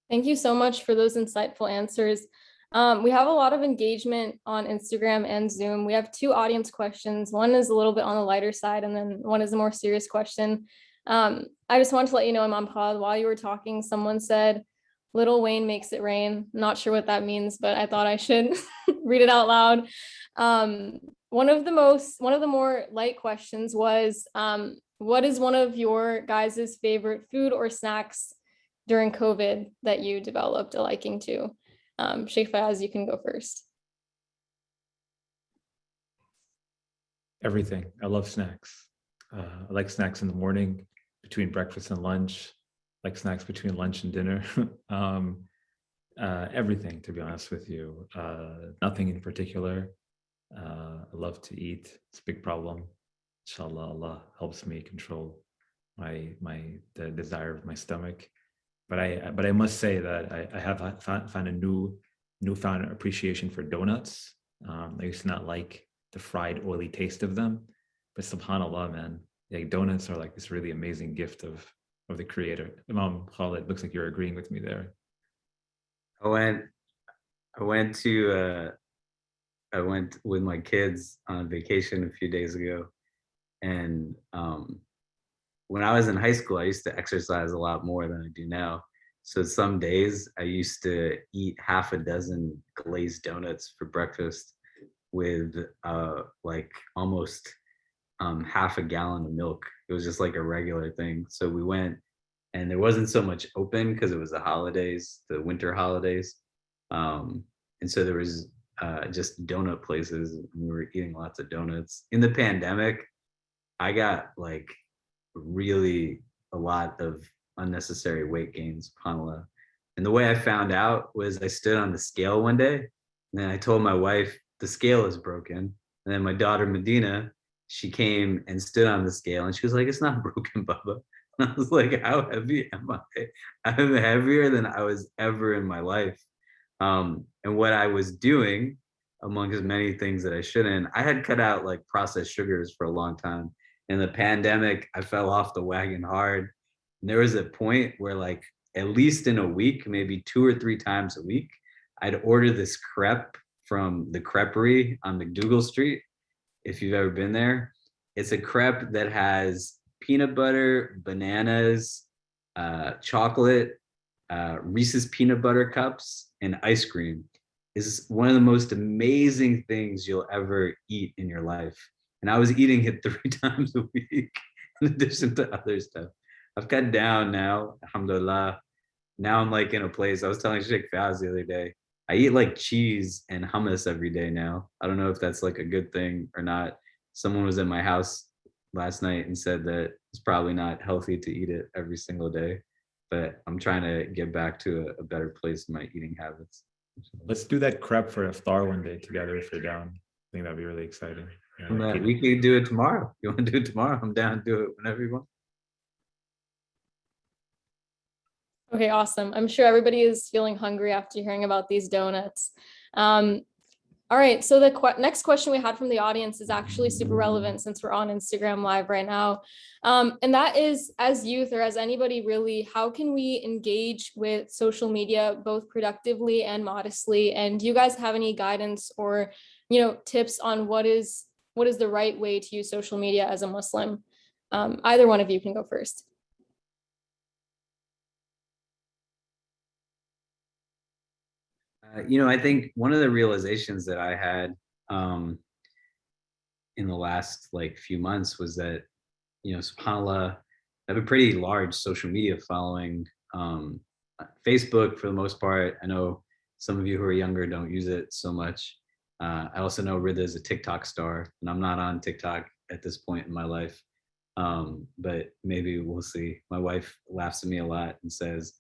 Thank you so much for those insightful answers. We have a lot of engagement on Instagram and Zoom. We have two audience questions. One is a little bit on the lighter side, and then one is a more serious question. I just wanted to let you know, Imam Khalid, while you were talking, someone said, "Little Wayne makes it rain." Not sure what that means, but I thought I should read it out loud. One of the more light questions was, what is one of your guys' favorite food or snacks during COVID that you developed a liking to? Sheikh Faiyaz, you can go first. Everything. I love snacks. I like snacks in the morning, between breakfast and lunch. I like snacks between lunch and dinner. Everything, to be honest with you. Nothing in particular. I love to eat. It's a big problem. Inshallah, Allah helps me control the desire of my stomach. But I must say that I have found a newfound appreciation for donuts. I used to not like the fried, oily taste of them, but subhanallah, man, like donuts are like this really amazing gift of the creator. Imam Khalid, looks like you're agreeing with me there. I went with my kids on vacation a few days ago, and when I was in high school, I used to exercise a lot more than I do now. So some days I used to eat half a dozen glazed donuts for breakfast with like almost half a gallon of milk. It was just like a regular thing. So we went, and there wasn't so much open because it was the holidays, the winter holidays. And so there was just donut places, and we were eating lots of donuts. In the pandemic, I got like really a lot of unnecessary weight gain, subhanAllah. And the way I found out was I stood on the scale one day, and then I told my wife, the scale is broken. And then my daughter, Medina, she came and stood on the scale, and she was like, "It's not broken, Baba." And I was like, "How heavy am I? I'm heavier than I was ever in my life." And what I was doing, among as many things that I shouldn't, I had cut out like processed sugars for a long time. In the pandemic, I fell off the wagon hard. And there was a point where, like, at least in a week, maybe 2 or 3 times a week, I'd order this crepe from the creperie on McDougal Street. If you've ever been there, it's a crepe that has peanut butter, bananas, chocolate, Reese's peanut butter cups, and ice cream. Is one of the most amazing things you'll ever eat in your life. And I was eating it 3 times a week in addition to other stuff. I've cut down now, alhamdulillah. Now I'm like in a place, I was telling Sheikh Faiyaz the other day, I eat like cheese and hummus every day now. I don't know if that's like a good thing or not. Someone was at my house last night and said that it's probably not healthy to eat it every single day, but I'm trying to get back to a better place in my eating habits. Let's do that crepe for iftar one day together if you're down. I think that'd be really exciting. We could do it tomorrow. You want to do it tomorrow? I'm down to do it whenever you want. Okay, awesome. I'm sure everybody is feeling hungry after hearing about these donuts. All right, so the next question we had from the audience is actually super relevant since we're on Instagram Live right now. And that is, as youth or as anybody really, how can we engage with social media both productively and modestly? And do you guys have any guidance or, tips on what is the right way to use social media as a Muslim? Either one of you can go first. I think one of the realizations that I had in the last few months was that, subhanAllah, I have a pretty large social media following. Facebook, for the most part, I know some of you who are younger don't use it so much. I also know Rida is a TikTok star, and I'm not on TikTok at this point in my life, but maybe we'll see. My wife laughs at me a lot and says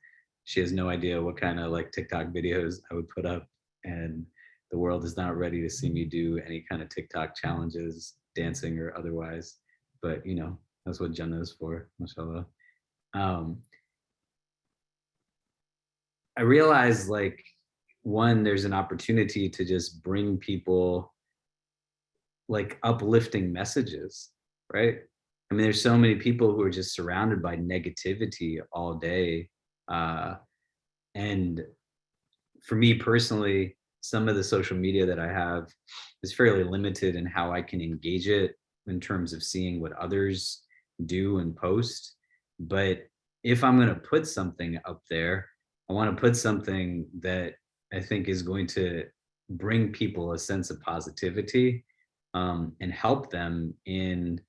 she has no idea what kind of TikTok videos I would put up, and the world is not ready to see me do any kind of TikTok challenges, dancing or otherwise. But that's what Jannah is for, mashallah. I realized one, there's an opportunity to just bring people uplifting messages, right? I mean, there's so many people who are just surrounded by negativity all day. And for me personally, some of the social media that I have is fairly limited in how I can engage it in terms of seeing what others do and post. But if I'm going to put something up there, I want to put something that I think is going to bring people a sense of positivity, and help them in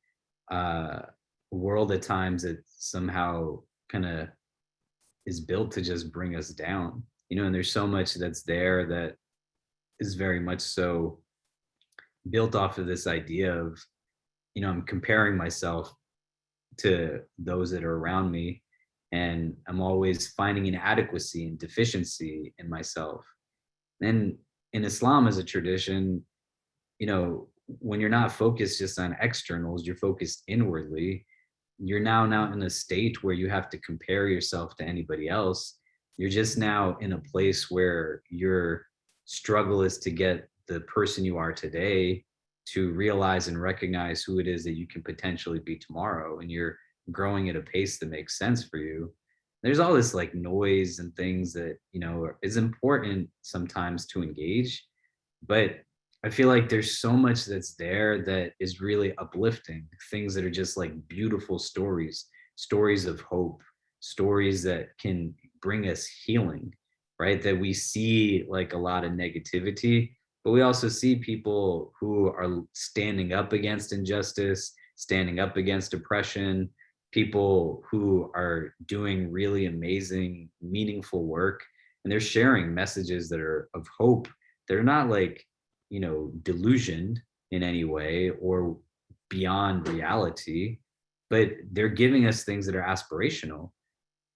a world at times that somehow kind of is built to just bring us down. And there's so much that's there that is very much so built off of this idea of, I'm comparing myself to those that are around me, and I'm always finding inadequacy and deficiency in myself. And in Islam as a tradition, when you're not focused just on externals, you're focused inwardly. You're now in a state where you have to compare yourself to anybody else. You're just now in a place where your struggle is to get the person you are today to realize and recognize who it is that you can potentially be tomorrow. And you're growing at a pace that makes sense for you. There's all this like noise and things that, is important sometimes to engage, but I feel like there's so much that's there that is really uplifting, things that are just like beautiful stories of hope, stories that can bring us healing, right? That we see like a lot of negativity, but we also see people who are standing up against injustice, standing up against oppression, people who are doing really amazing, meaningful work, and they're sharing messages that are of hope. They're not like, delusioned in any way or beyond reality, but they're giving us things that are aspirational.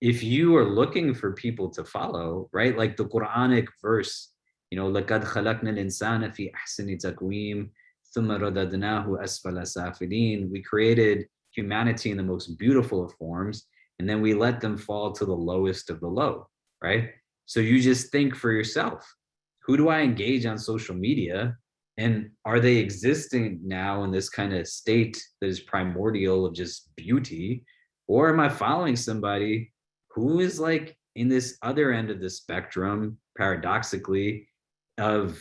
If you are looking for people to follow, right? Like the Quranic verse, لَقَدْ خَلَقْنَا الْإِنسَانَ فِي أَحْسَنِ تَقْوِيمٍ ثُمَّ رَدَدْنَاهُ أَسْفَلَ سَافِلِينَ. We created humanity in the most beautiful of forms, and then we let them fall to the lowest of the low, right? So you just think for yourself, who do I engage on social media? And are they existing now in this kind of state that is primordial of just beauty? Or am I following somebody who is like in this other end of the spectrum, paradoxically, of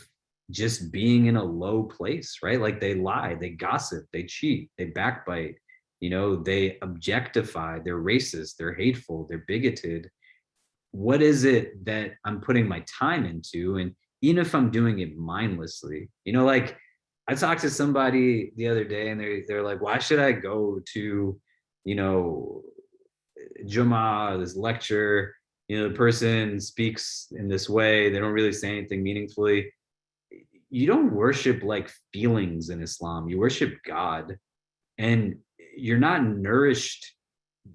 just being in a low place, right? Like they lie, they gossip, they cheat, they backbite, they objectify, they're racist, they're hateful, they're bigoted. What is it that I'm putting my time into? And even if I'm doing it mindlessly, like I talked to somebody the other day and they're like, why should I go to, Jummah, this lecture, the person speaks in this way, they don't really say anything meaningfully. You don't worship like feelings in Islam, you worship God. And you're not nourished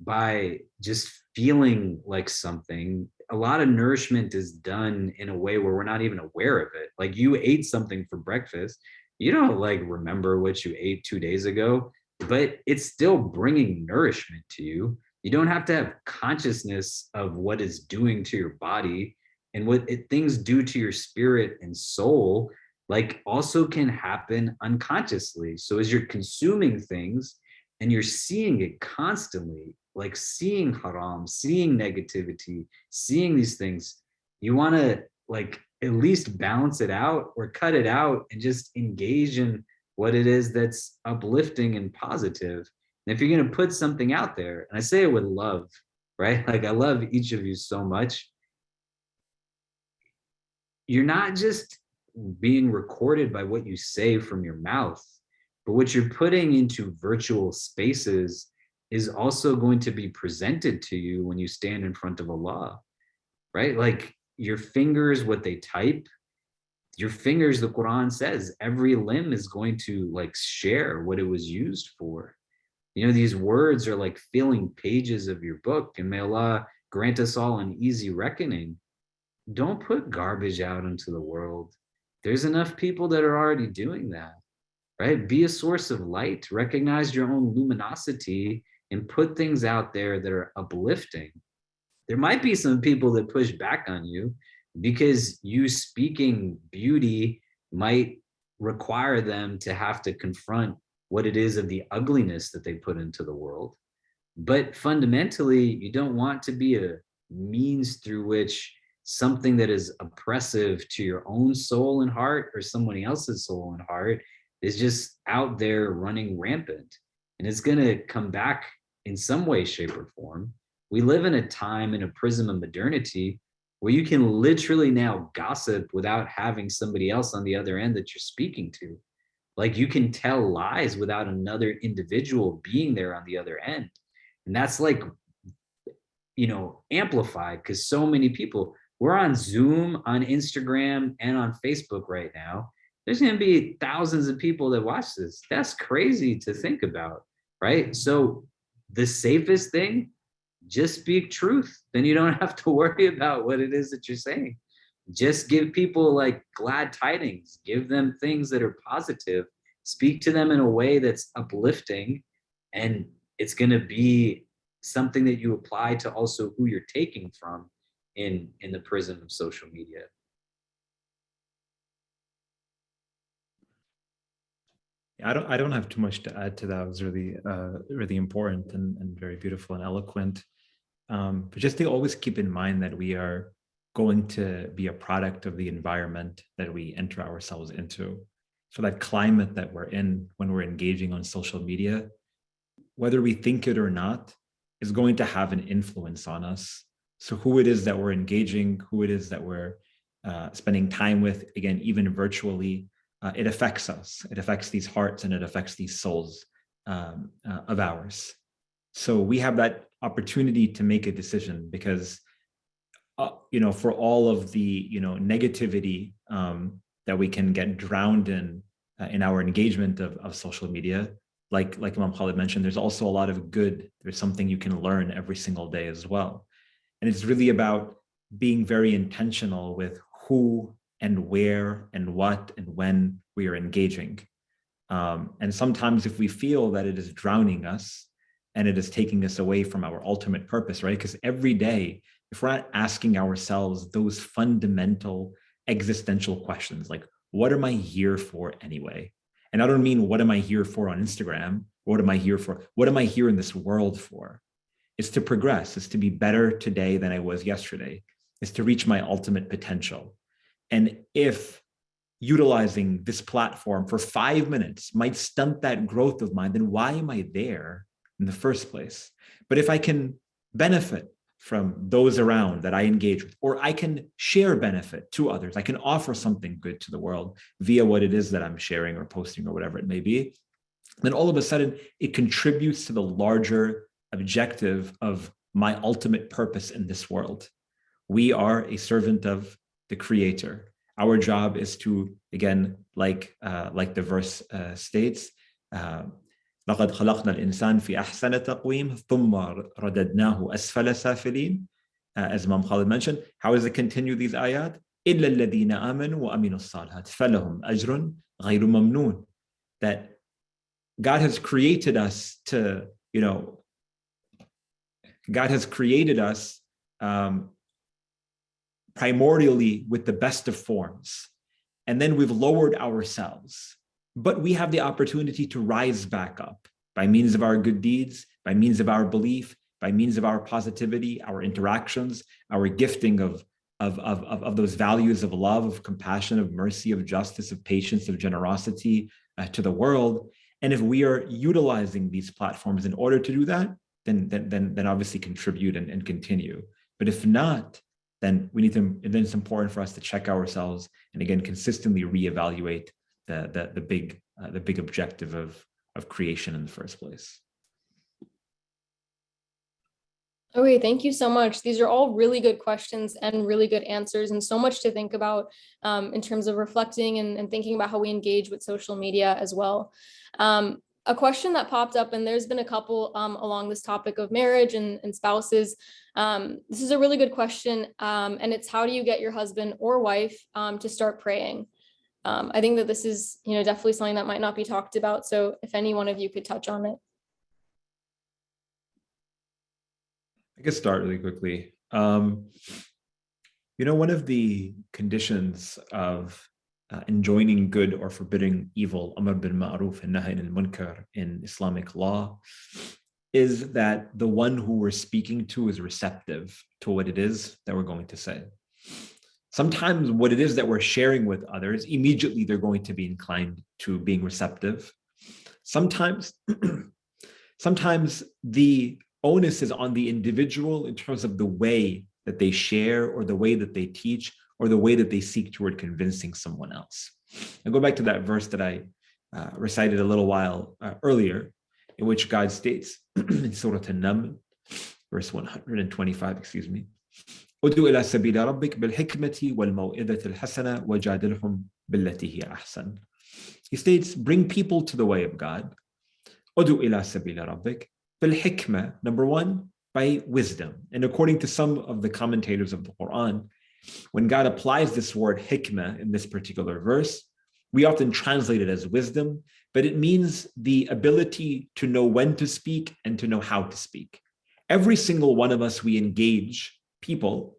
by just feeling like something. A lot of nourishment is done in a way where we're not even aware of it. Like you ate something for breakfast, you don't like remember what you ate 2 days ago, but it's still bringing nourishment to you. You don't have to have consciousness of what it's doing to your body, and what things do to your spirit and soul, like also can happen unconsciously. So as you're consuming things and you're seeing it constantly, like seeing haram, seeing negativity, seeing these things, you want to like at least balance it out or cut it out and just engage in what it is that's uplifting and positive. And if you're going to put something out there, and I say it with love, right? Like I love each of you so much. You're not just being recorded by what you say from your mouth, but what you're putting into virtual spaces is also going to be presented to you when you stand in front of Allah, right? Like your fingers, what they type, your fingers, the Quran says, every limb is going to like share what it was used for. These words are like filling pages of your book, and may Allah grant us all an easy reckoning. Don't put garbage out into the world. There's enough people that are already doing that, right? Be a source of light, recognize your own luminosity, and put things out there that are uplifting. There might be some people that push back on you because you speaking beauty might require them to have to confront what it is of the ugliness that they put into the world. But fundamentally, you don't want to be a means through which something that is oppressive to your own soul and heart or somebody else's soul and heart is just out there running rampant. And it's going to come back in some way, shape, or form. We live in a time in a prism of modernity where you can literally now gossip without having somebody else on the other end that you're speaking to. Like you can tell lies without another individual being there on the other end. And that's like, amplified because so many people, we're on Zoom, on Instagram, and on Facebook right now. There's going to be thousands of people that watch this. That's crazy to think about, right? So the safest thing, just speak truth. Then you don't have to worry about what it is that you're saying. Just give people like glad tidings, give them things that are positive, speak to them in a way that's uplifting, and it's going to be something that you apply to also who you're taking from in the prism of social media. I don't have too much to add to that. It was really important and very beautiful and eloquent. But just to always keep in mind that we are going to be a product of the environment that we enter ourselves into. So that climate that we're in when we're engaging on social media, whether we think it or not, is going to have an influence on us. So who it is that we're engaging, who it is that we're spending time with, again, even virtually, it affects us. It affects these hearts and it affects these souls of ours. So we have that opportunity to make a decision because, for all of the, negativity that we can get drowned in our engagement of social media, like Imam Khalid mentioned, there's also a lot of good. There's something you can learn every single day as well. And it's really about being very intentional with who and where and what and when we are engaging. And sometimes if we feel that it is drowning us and it is taking us away from our ultimate purpose, right? Because every day, if we're not asking ourselves those fundamental existential questions, like, what am I here for anyway? And I don't mean what am I here for on Instagram? What am I here for? What am I here in this world for? It's to progress. It's to be better today than I was yesterday. It's to reach my ultimate potential. And if utilizing this platform for 5 minutes might stunt that growth of mine, then why am I there in the first place? But if I can benefit from those around that I engage with, or I can share benefit to others, I can offer something good to the world via what it is that I'm sharing or posting or whatever it may be, then all of a sudden it contributes to the larger objective of my ultimate purpose in this world. We are a servant of the Creator. Our job is to, again, like the verse states, لقد خلقنا الإنسان في أحسن تقويم ثم رددناه أسفل سافلين. As Imam Khalid mentioned, how does it continue these ayat? إلا الذين آمنوا وأمنوا الصالحات فلهم أجر غير ممنون. That God has created us to, God has created us primordially with the best of forms. And then we've lowered ourselves. But we have the opportunity to rise back up by means of our good deeds, by means of our belief, by means of our positivity, our interactions, our gifting of those values of love, of compassion, of mercy, of justice, of patience, of generosity to the world. And if we are utilizing these platforms in order to do that, then obviously contribute and continue. But if not, then then it's important for us to check ourselves and again consistently reevaluate the big objective of creation in the first place. Okay, thank you so much. These are all really good questions and really good answers, and so much to think about in terms of reflecting and thinking about how we engage with social media as well. A question that popped up, and there's been a couple along this topic of marriage and spouses. This is a really good question, and it's how do you get your husband or wife to start praying? I think that this is, definitely something that might not be talked about. So if any one of you could touch on it. I can start really quickly. One of the conditions of enjoining good or forbidding evil, Amr bil Ma'ruf and Nahy anil Munkar in Islamic law, is that the one who we're speaking to is receptive to what it is that we're going to say. Sometimes what it is that we're sharing with others, immediately they're going to be inclined to being receptive. Sometimes, sometimes the onus is on the individual in terms of the way that they share or the way that they teach or the way that they seek toward convincing someone else. And go back to that verse that I recited a little while earlier, in which God states in Surah An-Naml, verse 125, excuse me, ادعو إلى سبيل ربك بالحكمة والموعظة الحسنة وجادلهم بالتي هي أحسن. He states, bring people to the way of God. ادعو إلى سبيل ربك بالحكمة, number one, by wisdom. And according to some of the commentators of the Quran, when God applies this word hikmah in this particular verse, we often translate it as wisdom, but it means the ability to know when to speak and to know how to speak. Every single one of us, we engage people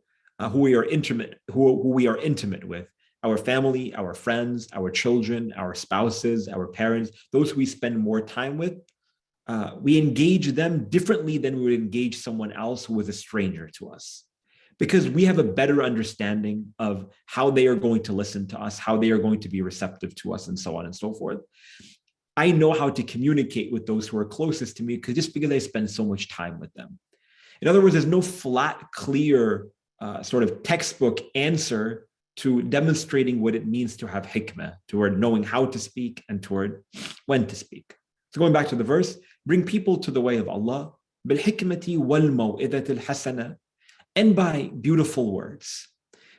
who we are intimate with, our family, our friends, our children, our spouses, our parents, those who we spend more time with. We engage them differently than we would engage someone else who is a stranger to us, because we have a better understanding of how they are going to listen to us, how they are going to be receptive to us, and so on and so forth. I know how to communicate with those who are closest to me just because I spend so much time with them. In other words, there's no flat, clear sort of textbook answer to demonstrating what it means to have hikmah, toward knowing how to speak and toward when to speak. So going back to the verse, bring people to the way of Allah, بالحكمة والموعظة الحسنة, and by beautiful words,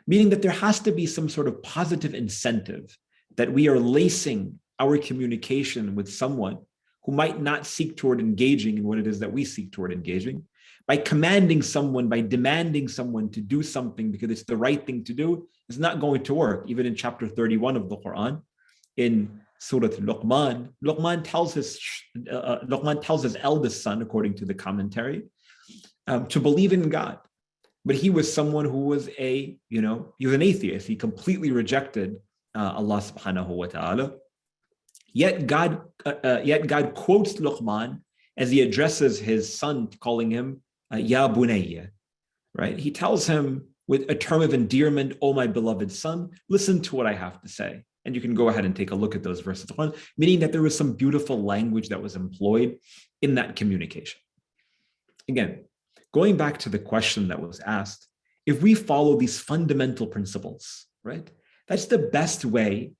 meaning that there has to be some sort of positive incentive that we are lacing our communication with someone who might not seek toward engaging in what it is that we seek toward engaging. By commanding someone, by demanding someone to do something because it's the right thing to do, is not going to work. Even in chapter 31 of the Quran, in Surah Luqman, Luqman tells his eldest son, according to the commentary, to believe in God. But he was someone who was he was an atheist. He completely rejected Allah subhanahu wa ta'ala. Yet God quotes Luqman as he addresses his son, calling him Ya Bunayya, right? He tells him with a term of endearment, oh my beloved son, listen to what I have to say. And you can go ahead and take a look at those verses, meaning that there was some beautiful language that was employed in that communication. Again, going back to the question that was asked, if we follow these fundamental principles, right, that's the best way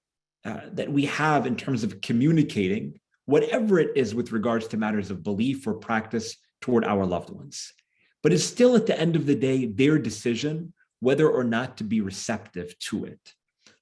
that we have in terms of communicating whatever it is with regards to matters of belief or practice toward our loved ones. But it's still at the end of the day, their decision whether or not to be receptive to it.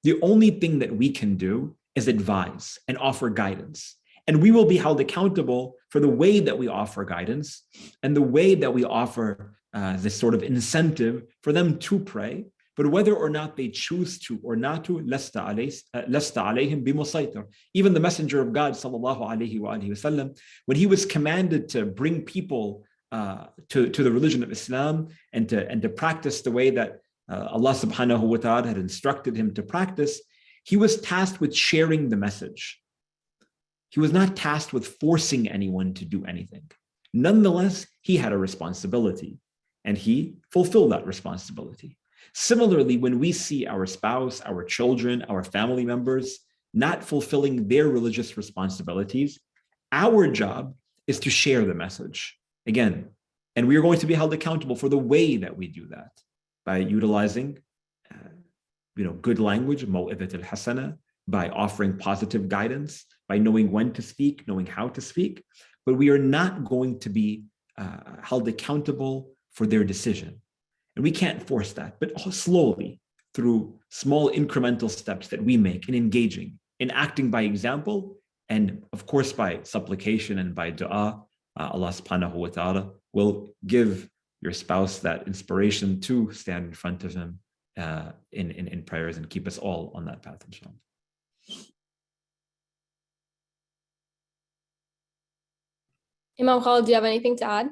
The only thing that we can do is advise and offer guidance. And we will be held accountable for the way that we offer guidance and the way that we offer this sort of incentive for them to pray. But whether or not they choose to or not to, lasta alayhim bimusaytir. Even the Messenger of God, sallallahu alayhi wa sallam, when he was commanded to bring people to the religion of Islam and to practice the way that Allah subhanahu wa ta'ala had instructed him to practice, he was tasked with sharing the message. He was not tasked with forcing anyone to do anything. Nonetheless, he had a responsibility and he fulfilled that responsibility. Similarly, when we see our spouse, our children, our family members not fulfilling their religious responsibilities, our job is to share the message. Again, and we are going to be held accountable for the way that we do that by utilizing good language, maw'idat al-hasana, by offering positive guidance, by knowing when to speak, knowing how to speak. But we are not going to be held accountable for their decision. And we can't force that, but slowly, through small incremental steps that we make in engaging, in acting by example, and of course by supplication and by dua, Allah subhanahu wa ta'ala will give your spouse that inspiration to stand in front of him in prayers and keep us all on that path, inshallah. Imam Khalid, do you have anything to add?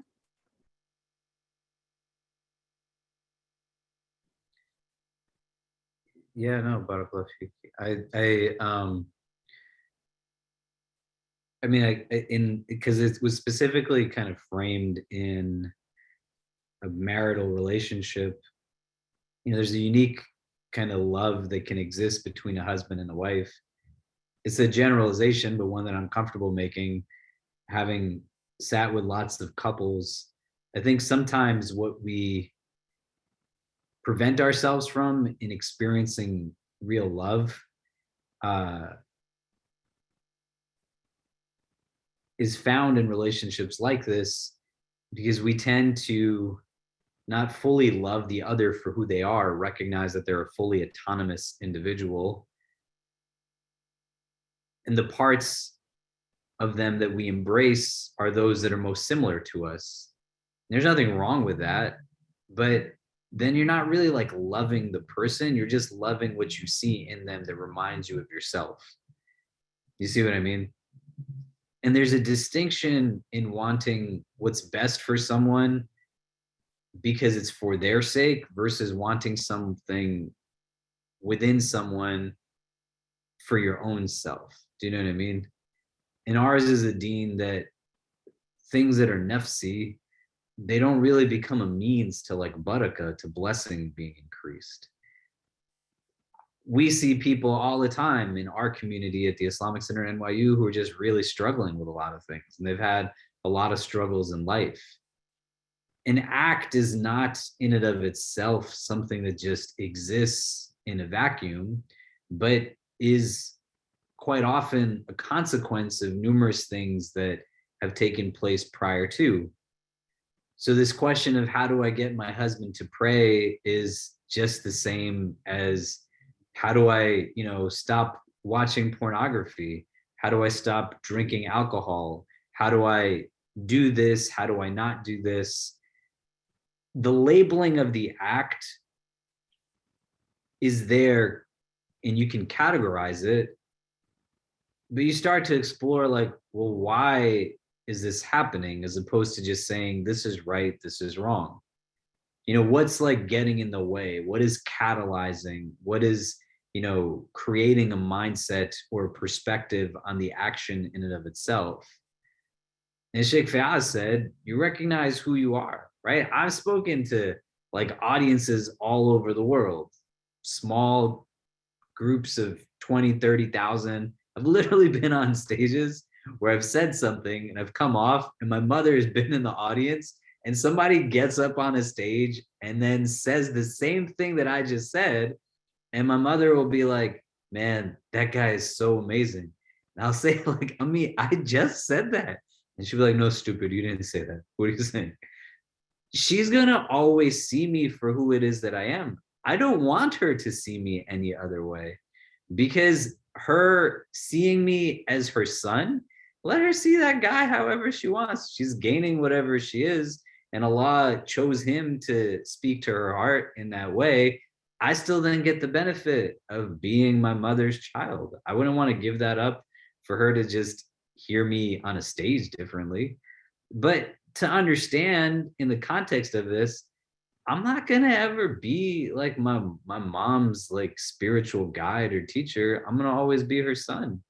Yeah, no, barakallah feek. Because it was specifically kind of framed in a marital relationship. There's a unique kind of love that can exist between a husband and a wife. It's a generalization, but one that I'm comfortable making, having sat with lots of couples. I think sometimes what we prevent ourselves from in experiencing real love is found in relationships like this, because we tend to not fully love the other for who they are, recognize that they're a fully autonomous individual. And the parts of them that we embrace are those that are most similar to us. There's nothing wrong with that, but then you're not really like loving the person. You're just loving what you see in them that reminds you of yourself. You see what I mean? And there's a distinction in wanting what's best for someone because it's for their sake versus wanting something within someone for your own self. Do you know what I mean? And ours is a deen that things that are nafsi, they don't really become a means to like barakah, to blessing being increased. We see people all the time in our community at the Islamic Center at NYU who are just really struggling with a lot of things, and they've had a lot of struggles in life. An act is not in and of itself something that just exists in a vacuum, but is quite often a consequence of numerous things that have taken place prior to. So this question of how do I get my husband to pray is just the same as how do I, stop watching pornography? How do I stop drinking alcohol? How do I do this? How do I not do this? The labeling of the act is there and you can categorize it, but you start to explore like, well, why is this happening, as opposed to just saying this is right, this is wrong. What's like getting in the way? What is catalyzing? What is, creating a mindset or a perspective on the action in and of itself? And Sheikh Faiyaz said, you recognize who you are, right? I've spoken to like audiences all over the world, small groups of 20, 30,000. I've literally been on stages where I've said something and I've come off, and my mother has been in the audience, and somebody gets up on a stage and then says the same thing that I just said. And my mother will be like, man, that guy is so amazing. And I'll say like, I just said that. And she'll be like, no, stupid, you didn't say that. What are you saying? She's going to always see me for who it is that I am. I don't want her to see me any other way, because her seeing me as her son, let her see that guy however she wants. She's gaining whatever she is, and Allah chose him to speak to her heart in that way. I still then get the benefit of being my mother's child. I wouldn't want to give that up for her to just hear me on a stage differently. But to understand in the context of this, I'm not gonna ever be like my mom's like spiritual guide or teacher. I'm gonna always be her son.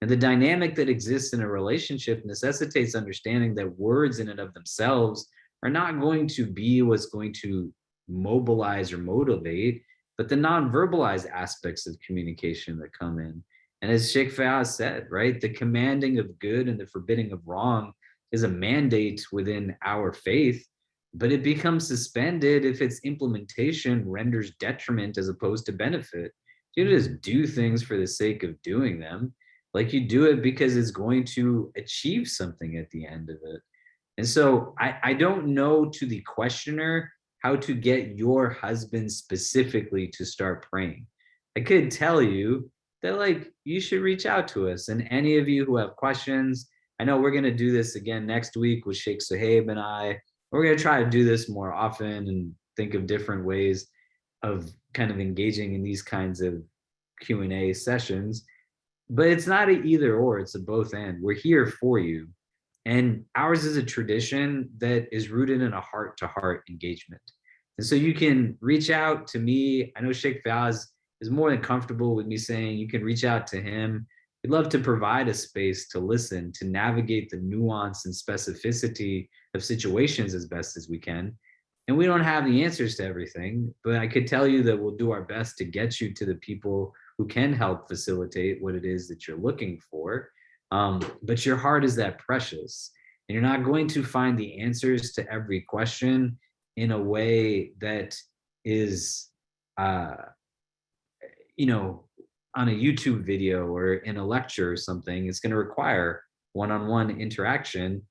And the dynamic that exists in a relationship necessitates understanding that words in and of themselves are not going to be what's going to mobilize or motivate, but the non-verbalized aspects of communication that come in. And as Sheikh Faiyaz said, right, the commanding of good and the forbidding of wrong is a mandate within our faith, but it becomes suspended if its implementation renders detriment as opposed to benefit. You just do things for the sake of doing them, like you do it because it's going to achieve something at the end of it. And so I don't know, to the questioner, how to get your husband specifically to start praying. I could tell you that like you should reach out to us, and any of you who have questions, I know we're going to do this again next week with Sheikh Suhaib and I. We're going to try to do this more often and think of different ways of kind of engaging in these kinds of Q&A sessions. But it's not an either or, it's a both and. We're here for you. And ours is a tradition that is rooted in a heart-to-heart engagement. And so you can reach out to me. I know Sheikh Faiyaz is more than comfortable with me saying you can reach out to him. We'd love to provide a space to listen, to navigate the nuance and specificity of situations as best as we can. And we don't have the answers to everything, but I could tell you that we'll do our best to get you to the people who can help facilitate what it is that you're looking for. But your heart is that precious, and you're not going to find the answers to every question in a way that is, you know, on a YouTube video or in a lecture or something. It's going to require one-on-one interaction.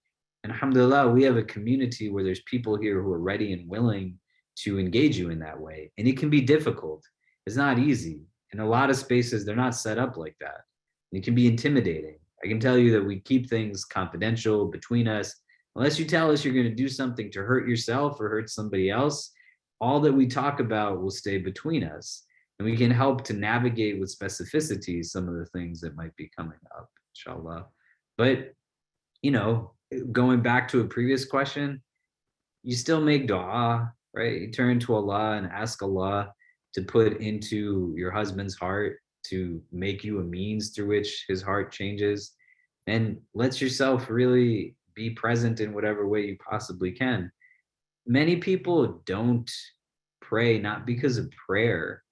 And alhamdulillah, we have a community where there's people here who are ready and willing to engage you in that way. And it can be difficult. It's not easy. In a lot of spaces, they're not set up like that. And it can be intimidating. I can tell you that we keep things confidential between us. Unless you tell us you're going to do something to hurt yourself or hurt somebody else, all that we talk about will stay between us. And we can help to navigate with specificity some of the things that might be coming up, inshallah. But, you know, going back to a previous question, you still make dua, right? You turn to Allah and ask Allah to put into your husband's heart, to make you a means through which his heart changes, and let yourself really be present in whatever way you possibly can. Many people don't pray not because of prayer,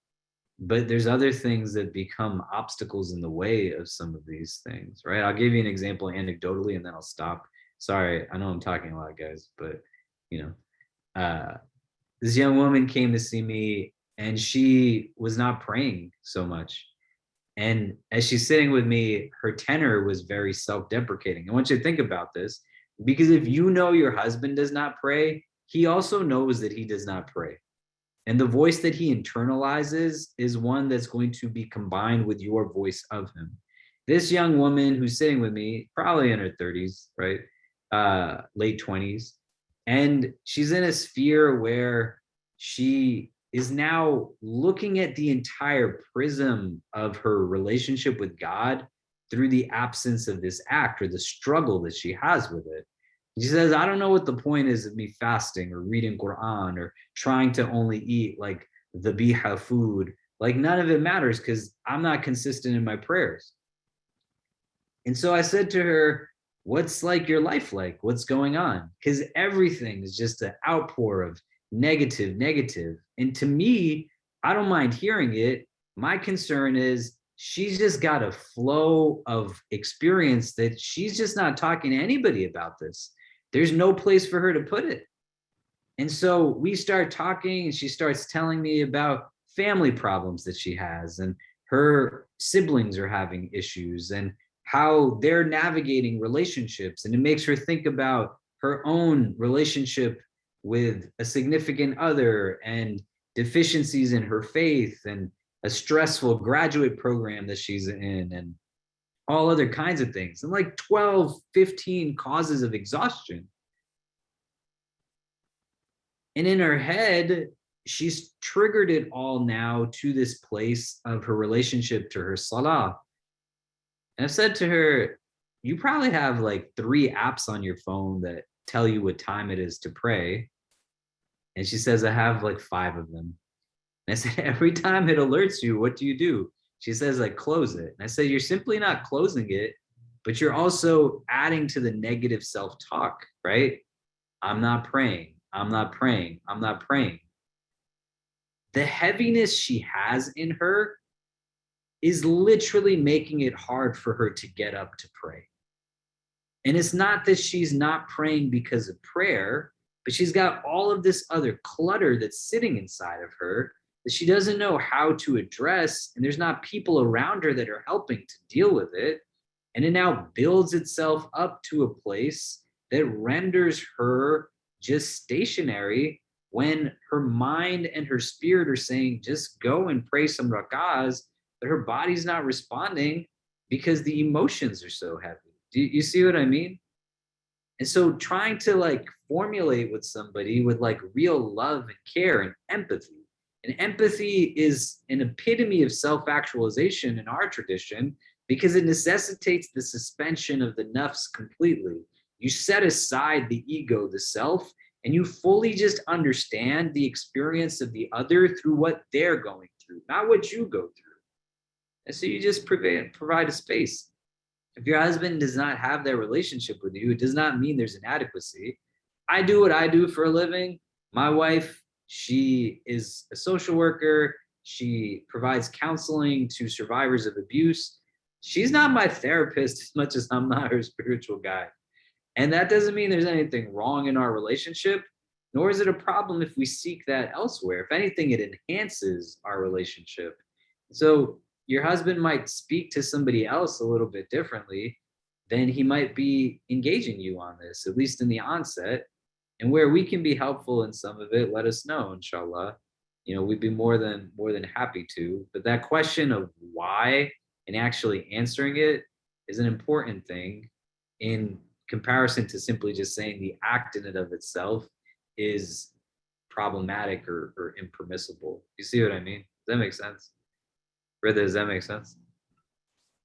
but there's other things that become obstacles in the way of some of these things, right? I'll give you an example anecdotally and then I'll stop. Sorry, I know I'm talking a lot, guys, but you know, this young woman came to see me and she was not praying so much. And as she's sitting with me, her tenor was very self-deprecating. I want you to think about this, because if you know your husband does not pray, he also knows that he does not pray. And the voice that he internalizes is one that's going to be combined with your voice of him. This young woman who's sitting with me, probably in her 30s, right? Late 20s. And she's in a sphere where she is now looking at the entire prism of her relationship with God through the absence of this act or the struggle that she has with it. She says, I don't know what the point is of me fasting or reading Quran or trying to only eat like the biha food. Like none of it matters because I'm not consistent in my prayers. And so I said to her, what's like your life like? What's going on? Because everything is just an outpour of negative. And to me, I don't mind hearing it. My concern is she's just got a flow of experience that she's just not talking to anybody about this. There's no place for her to put it. And so we start talking and she starts telling me about family problems that she has, and her siblings are having issues and how they're navigating relationships. And it makes her think about her own relationship with a significant other and deficiencies in her faith and a stressful graduate program that she's in and all other kinds of things, and like 12, 15 causes of exhaustion. And in her head, she's triggered it all now to this place of her relationship to her salah. And I've said to her, you probably have like 3 apps on your phone that tell you what time it is to pray. And she says, I have like 5 of them. And I said, every time it alerts you, what do? She says, I close it. And I said, you're simply not closing it, but you're also adding to the negative self-talk, right? I'm not praying. I'm not praying. I'm not praying. The heaviness she has in her is literally making it hard for her to get up to pray. And it's not that she's not praying because of prayer, but she's got all of this other clutter that's sitting inside of her that she doesn't know how to address. And there's not people around her that are helping to deal with it. And it now builds itself up to a place that renders her just stationary when her mind and her spirit are saying, just go and pray some rak'ahs, but her body's not responding because the emotions are so heavy. Do you see what I mean? And so trying to like formulate with somebody with like real love and care and empathy. And empathy is an epitome of self-actualization in our tradition because it necessitates the suspension of the nafs completely. You set aside the ego, the self, and you fully just understand the experience of the other through what they're going through, not what you go through. And so you just provide a space. If your husband does not have that relationship with you, it does not mean there's inadequacy. I do what I do for a living, My wife, she is a social worker. She provides counseling to survivors of abuse. She's not my therapist as much as I'm not her spiritual guide. And that doesn't mean there's anything wrong in our relationship, nor is it a problem if we seek that elsewhere. If anything, it enhances our relationship. So your husband might speak to somebody else a little bit differently, then he might be engaging you on this, at least in the onset. And where we can be helpful in some of it, let us know, inshallah. We'd be more than happy to. But that question of why and actually answering it is an important thing in comparison to simply just saying the act in and of itself is problematic or impermissible. You see what I mean? Does that make sense? Rida, does that make sense?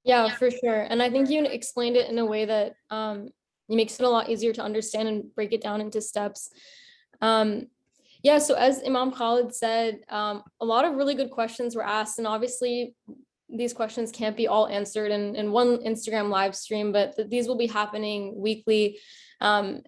Yeah, for sure. And I think you explained it in a way that it makes it a lot easier to understand and break it down into steps. Yeah, so as Imam Khalid said, a lot of really good questions were asked, and obviously these questions can't be all answered in one Instagram live stream, but these will be happening weekly. And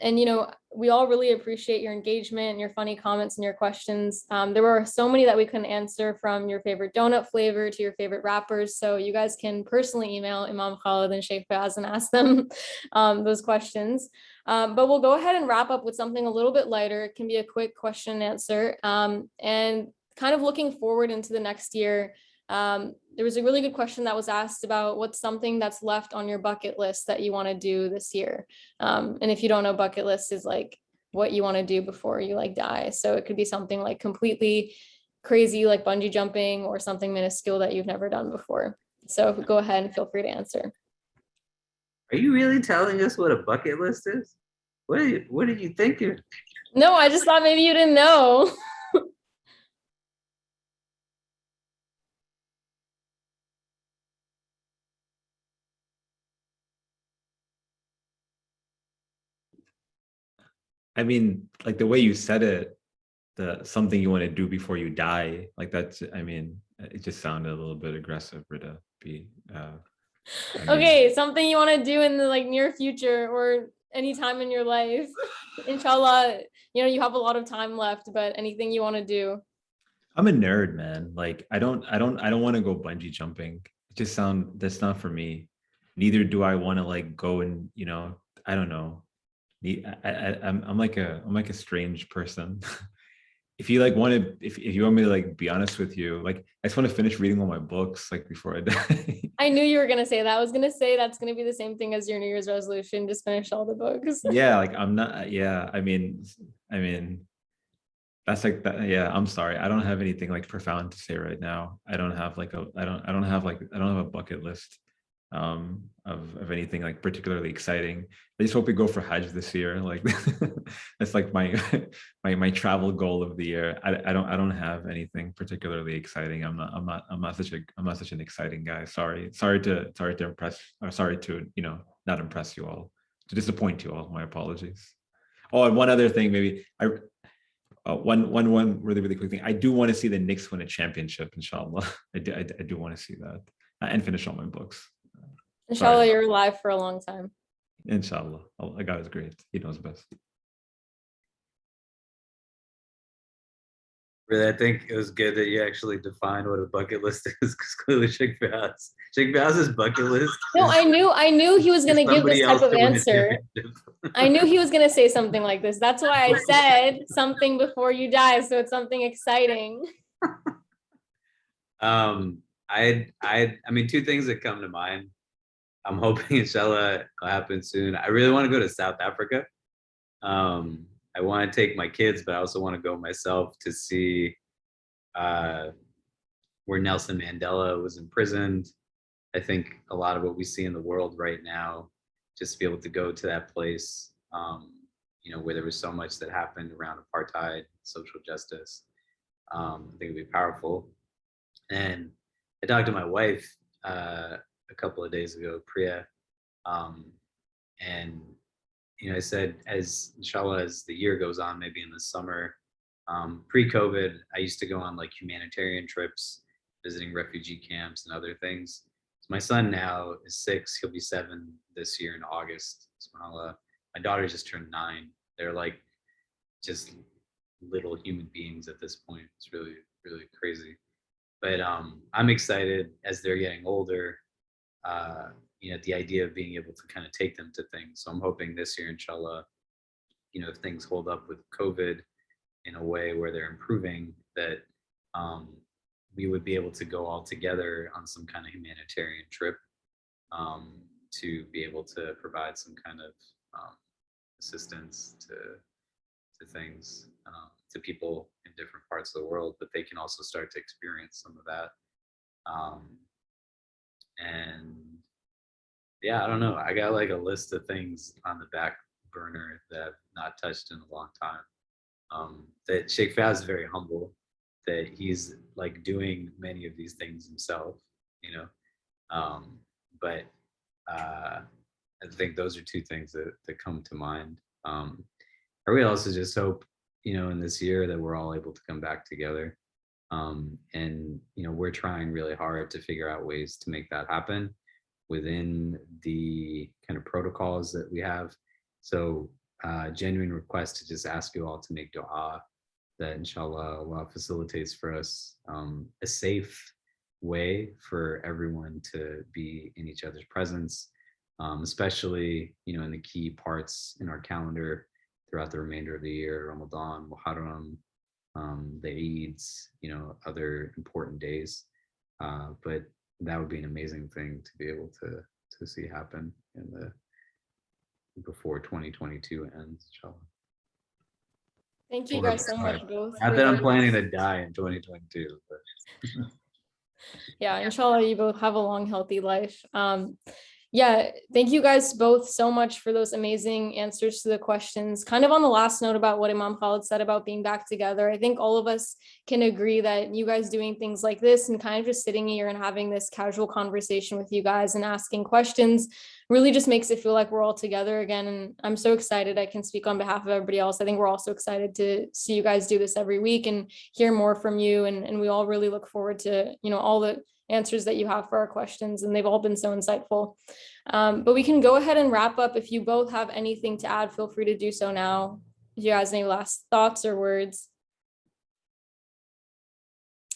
we all really appreciate your engagement and your funny comments and your questions. There were so many that we couldn't answer, from your favorite donut flavor to your favorite rappers. So you guys can personally email Imam Khalid and Sheikh Faiyaz and ask them those questions. But we'll go ahead and wrap up with something a little bit lighter. It can be a quick question and answer. And kind of looking forward into the next year, there was a really good question that was asked about what's something that's left on your bucket list that you want to do this year. And if you don't know, bucket list is like what you want to do before you die. So it could be something like completely crazy, like bungee jumping, or something minuscule that you've never done before. So go ahead and feel free to answer. Are you really telling us what a bucket list is? What did you think? No, I just thought maybe you didn't know. I mean, like the way you said it, something you want to do before you die, like that's, I mean, it just sounded a little bit aggressive, Rita. Okay, something you want to do in the near future or any time in your life. Inshallah, you have a lot of time left, but anything you want to do. I'm a nerd, man. Like I don't want to go bungee jumping. That's not for me. Neither do I want to go and, I don't know. I'm like a strange person. If you if you want me to be honest with you, I just want to finish reading all my books before I die. I knew you were gonna say that. I was gonna say that's gonna be the same thing as your New Year's resolution, just finish all the books. Yeah, I'm not, yeah, I mean that's that. Yeah, I'm sorry. I don't have anything profound to say right now. I don't have a bucket list of anything particularly exciting. I just hope we go for Hajj this year. That's my travel goal of the year. I don't have anything particularly exciting. I'm not such an exciting guy. Sorry to impress, or sorry to not impress you all, to disappoint you all. My apologies. Oh, and one other thing, maybe one really quick thing. I do want to see the Knicks win a championship, inshallah. I do want to see that, and finish all my books. Inshallah, you're alive for a long time. Inshallah. God is great. He knows best. Really, I think it was good that you actually defined what a bucket list is, because clearly Sheikh Faiyaz's bucket list. No, I knew he was gonna give this type of answer. I knew he was gonna say something like this. That's why I said something before you die, so it's something exciting. I mean, two things that come to mind. I'm hoping inshallah it'll happen soon. I really want to go to South Africa. I want to take my kids, but I also want to go myself to see where Nelson Mandela was imprisoned. I think a lot of what we see in the world right now, just to be able to go to that place, where there was so much that happened around apartheid, social justice, I think it'd be powerful. And I talked to my wife a couple of days ago, Priya, and I said, as inshallah, as the year goes on, maybe in the summer, pre-COVID, I used to go on humanitarian trips, visiting refugee camps and other things. So my son now is 6; he'll be 7 this year in August. SubhanAllah. My daughter just turned 9. They're just little human beings at this point. It's really, really crazy. But I'm excited as they're getting older, the idea of being able to kind of take them to things. So I'm hoping this year, inshallah, if things hold up with COVID in a way where they're improving, that we would be able to go all together on some kind of humanitarian trip, to be able to provide some kind of assistance to things, to people in different parts of the world, but they can also start to experience some of that. And yeah, I don't know. I got like a list of things on the back burner that I've not touched in a long time. That Sheikh Faiyaz is very humble, that he's like doing many of these things himself, but I think those are two things that come to mind. I really also just hope, in this year that we're all able to come back together. And we're trying really hard to figure out ways to make that happen within the kind of protocols that we have. So genuine request to just ask you all to make dua that inshallah Allah facilitates for us a safe way for everyone to be in each other's presence, especially in the key parts in our calendar throughout the remainder of the year: Ramadan, Muharram, the Eids, other important days. But that would be an amazing thing to be able to see happen before 2022 ends, inshallah. Thank you guys so much both. Not that I'm planning to die in 2022, but yeah, inshallah you both have a long, healthy life. Yeah, thank you guys both so much for those amazing answers to the questions. Kind of on the last note about what Imam Khalid said about being back together, I think all of us can agree that you guys doing things like this and kind of just sitting here and having this casual conversation with you guys and asking questions really just makes it feel like we're all together again. And I'm so excited. I can speak on behalf of everybody else. I think we're also excited to see you guys do this every week and hear more from you. And we all really look forward to, all the answers that you have for our questions, and they've all been so insightful. But we can go ahead and wrap up. If you both have anything to add, feel free to do so now. If you guys have any last thoughts or words.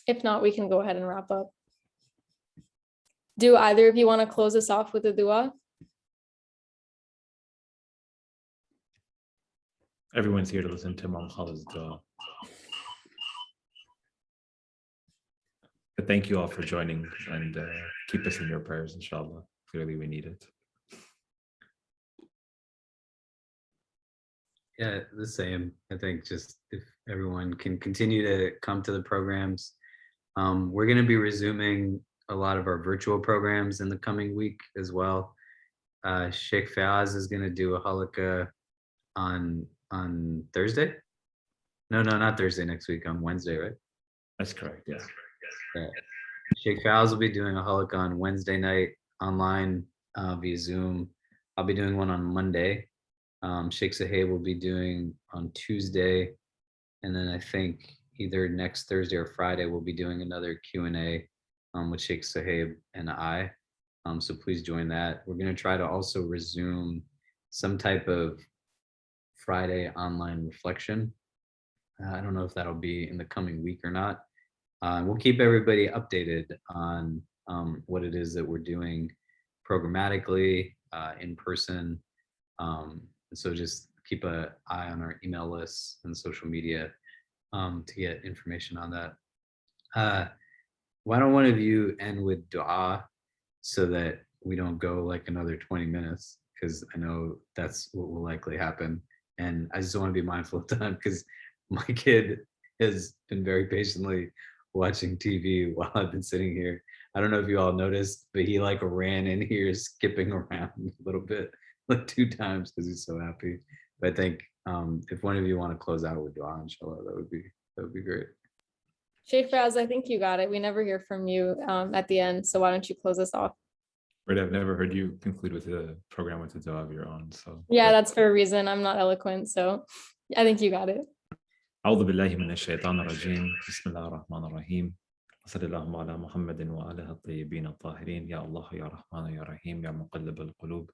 If not, we can go ahead and wrap up. Do either of you want to close us off with a dua? Everyone's here to listen to Imam Khalid's dua. But thank you all for joining, and keep us in your prayers, inshallah. Clearly we need it. Yeah, the same. I think just if everyone can continue to come to the programs. We're going to be resuming a lot of our virtual programs in the coming week as well. Sheikh Faiyaz is going to do a halaqah on Thursday. No, not Thursday, next week, on Wednesday, right? That's correct, yeah. Sheikh Faiyaz will be doing a halaqah on Wednesday night online via Zoom. I'll be doing one on Monday. Sheikh Sahib will be doing on Tuesday, and then I think either next Thursday or Friday we'll be doing another Q&A with Sheikh Sahib and I. So please join that. We're going to try to also resume some type of Friday online reflection. I don't know if that'll be in the coming week or not. We'll keep everybody updated on what it is that we're doing programmatically, in person. And so just keep an eye on our email lists and social media to get information on that. Why don't one of you end with dua so that we don't go like another 20 minutes, because I know that's what will likely happen. And I just want to be mindful of time because my kid has been very patiently watching TV while I've been sitting here. I don't know if you all noticed, but he like ran in here skipping around a little bit, like 2 times because he's so happy. But I think if one of you want to close out with dua, inshallah, that would be great. Sheikh Faiyaz, I think you got it. We never hear from you at the end, so why don't you close us off? Right, I've never heard you conclude with a program with a dua of your own. So yeah, that's for a reason. I'm not eloquent, so I think you got it. أعوذ بالله من الشيطان الرجيم بسم الله الرحمن الرحيم وصلى الله على محمد وآله الطيبين الطاهرين يا الله يا رحمن يا رحيم يا مقلب القلوب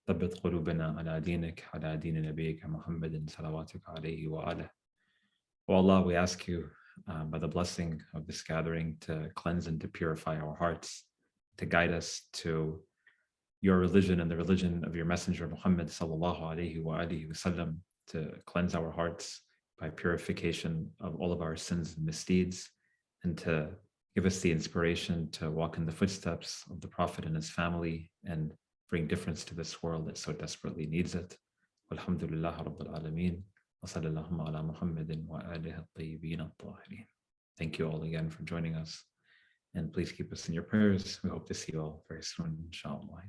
ثبت قلوبنا على دينك على دين نبيك محمد صلواتك عليه وآله. Oh Allah, we ask you by the blessing of this gathering to cleanse and to purify our hearts, to guide us to your religion and the religion of your messenger Muhammad sallallahu alaihi wasallam, to cleanse our hearts by purification of all of our sins and misdeeds, and to give us the inspiration to walk in the footsteps of the Prophet and his family and bring difference to this world that so desperately needs it. Alhamdulillah Rabbil Alameen. Wa sallallahu ala Muhammadin wa alihi at-tayyibin at-tahirin. Thank you all again for joining us. And please keep us in your prayers. We hope to see you all very soon, inshallah.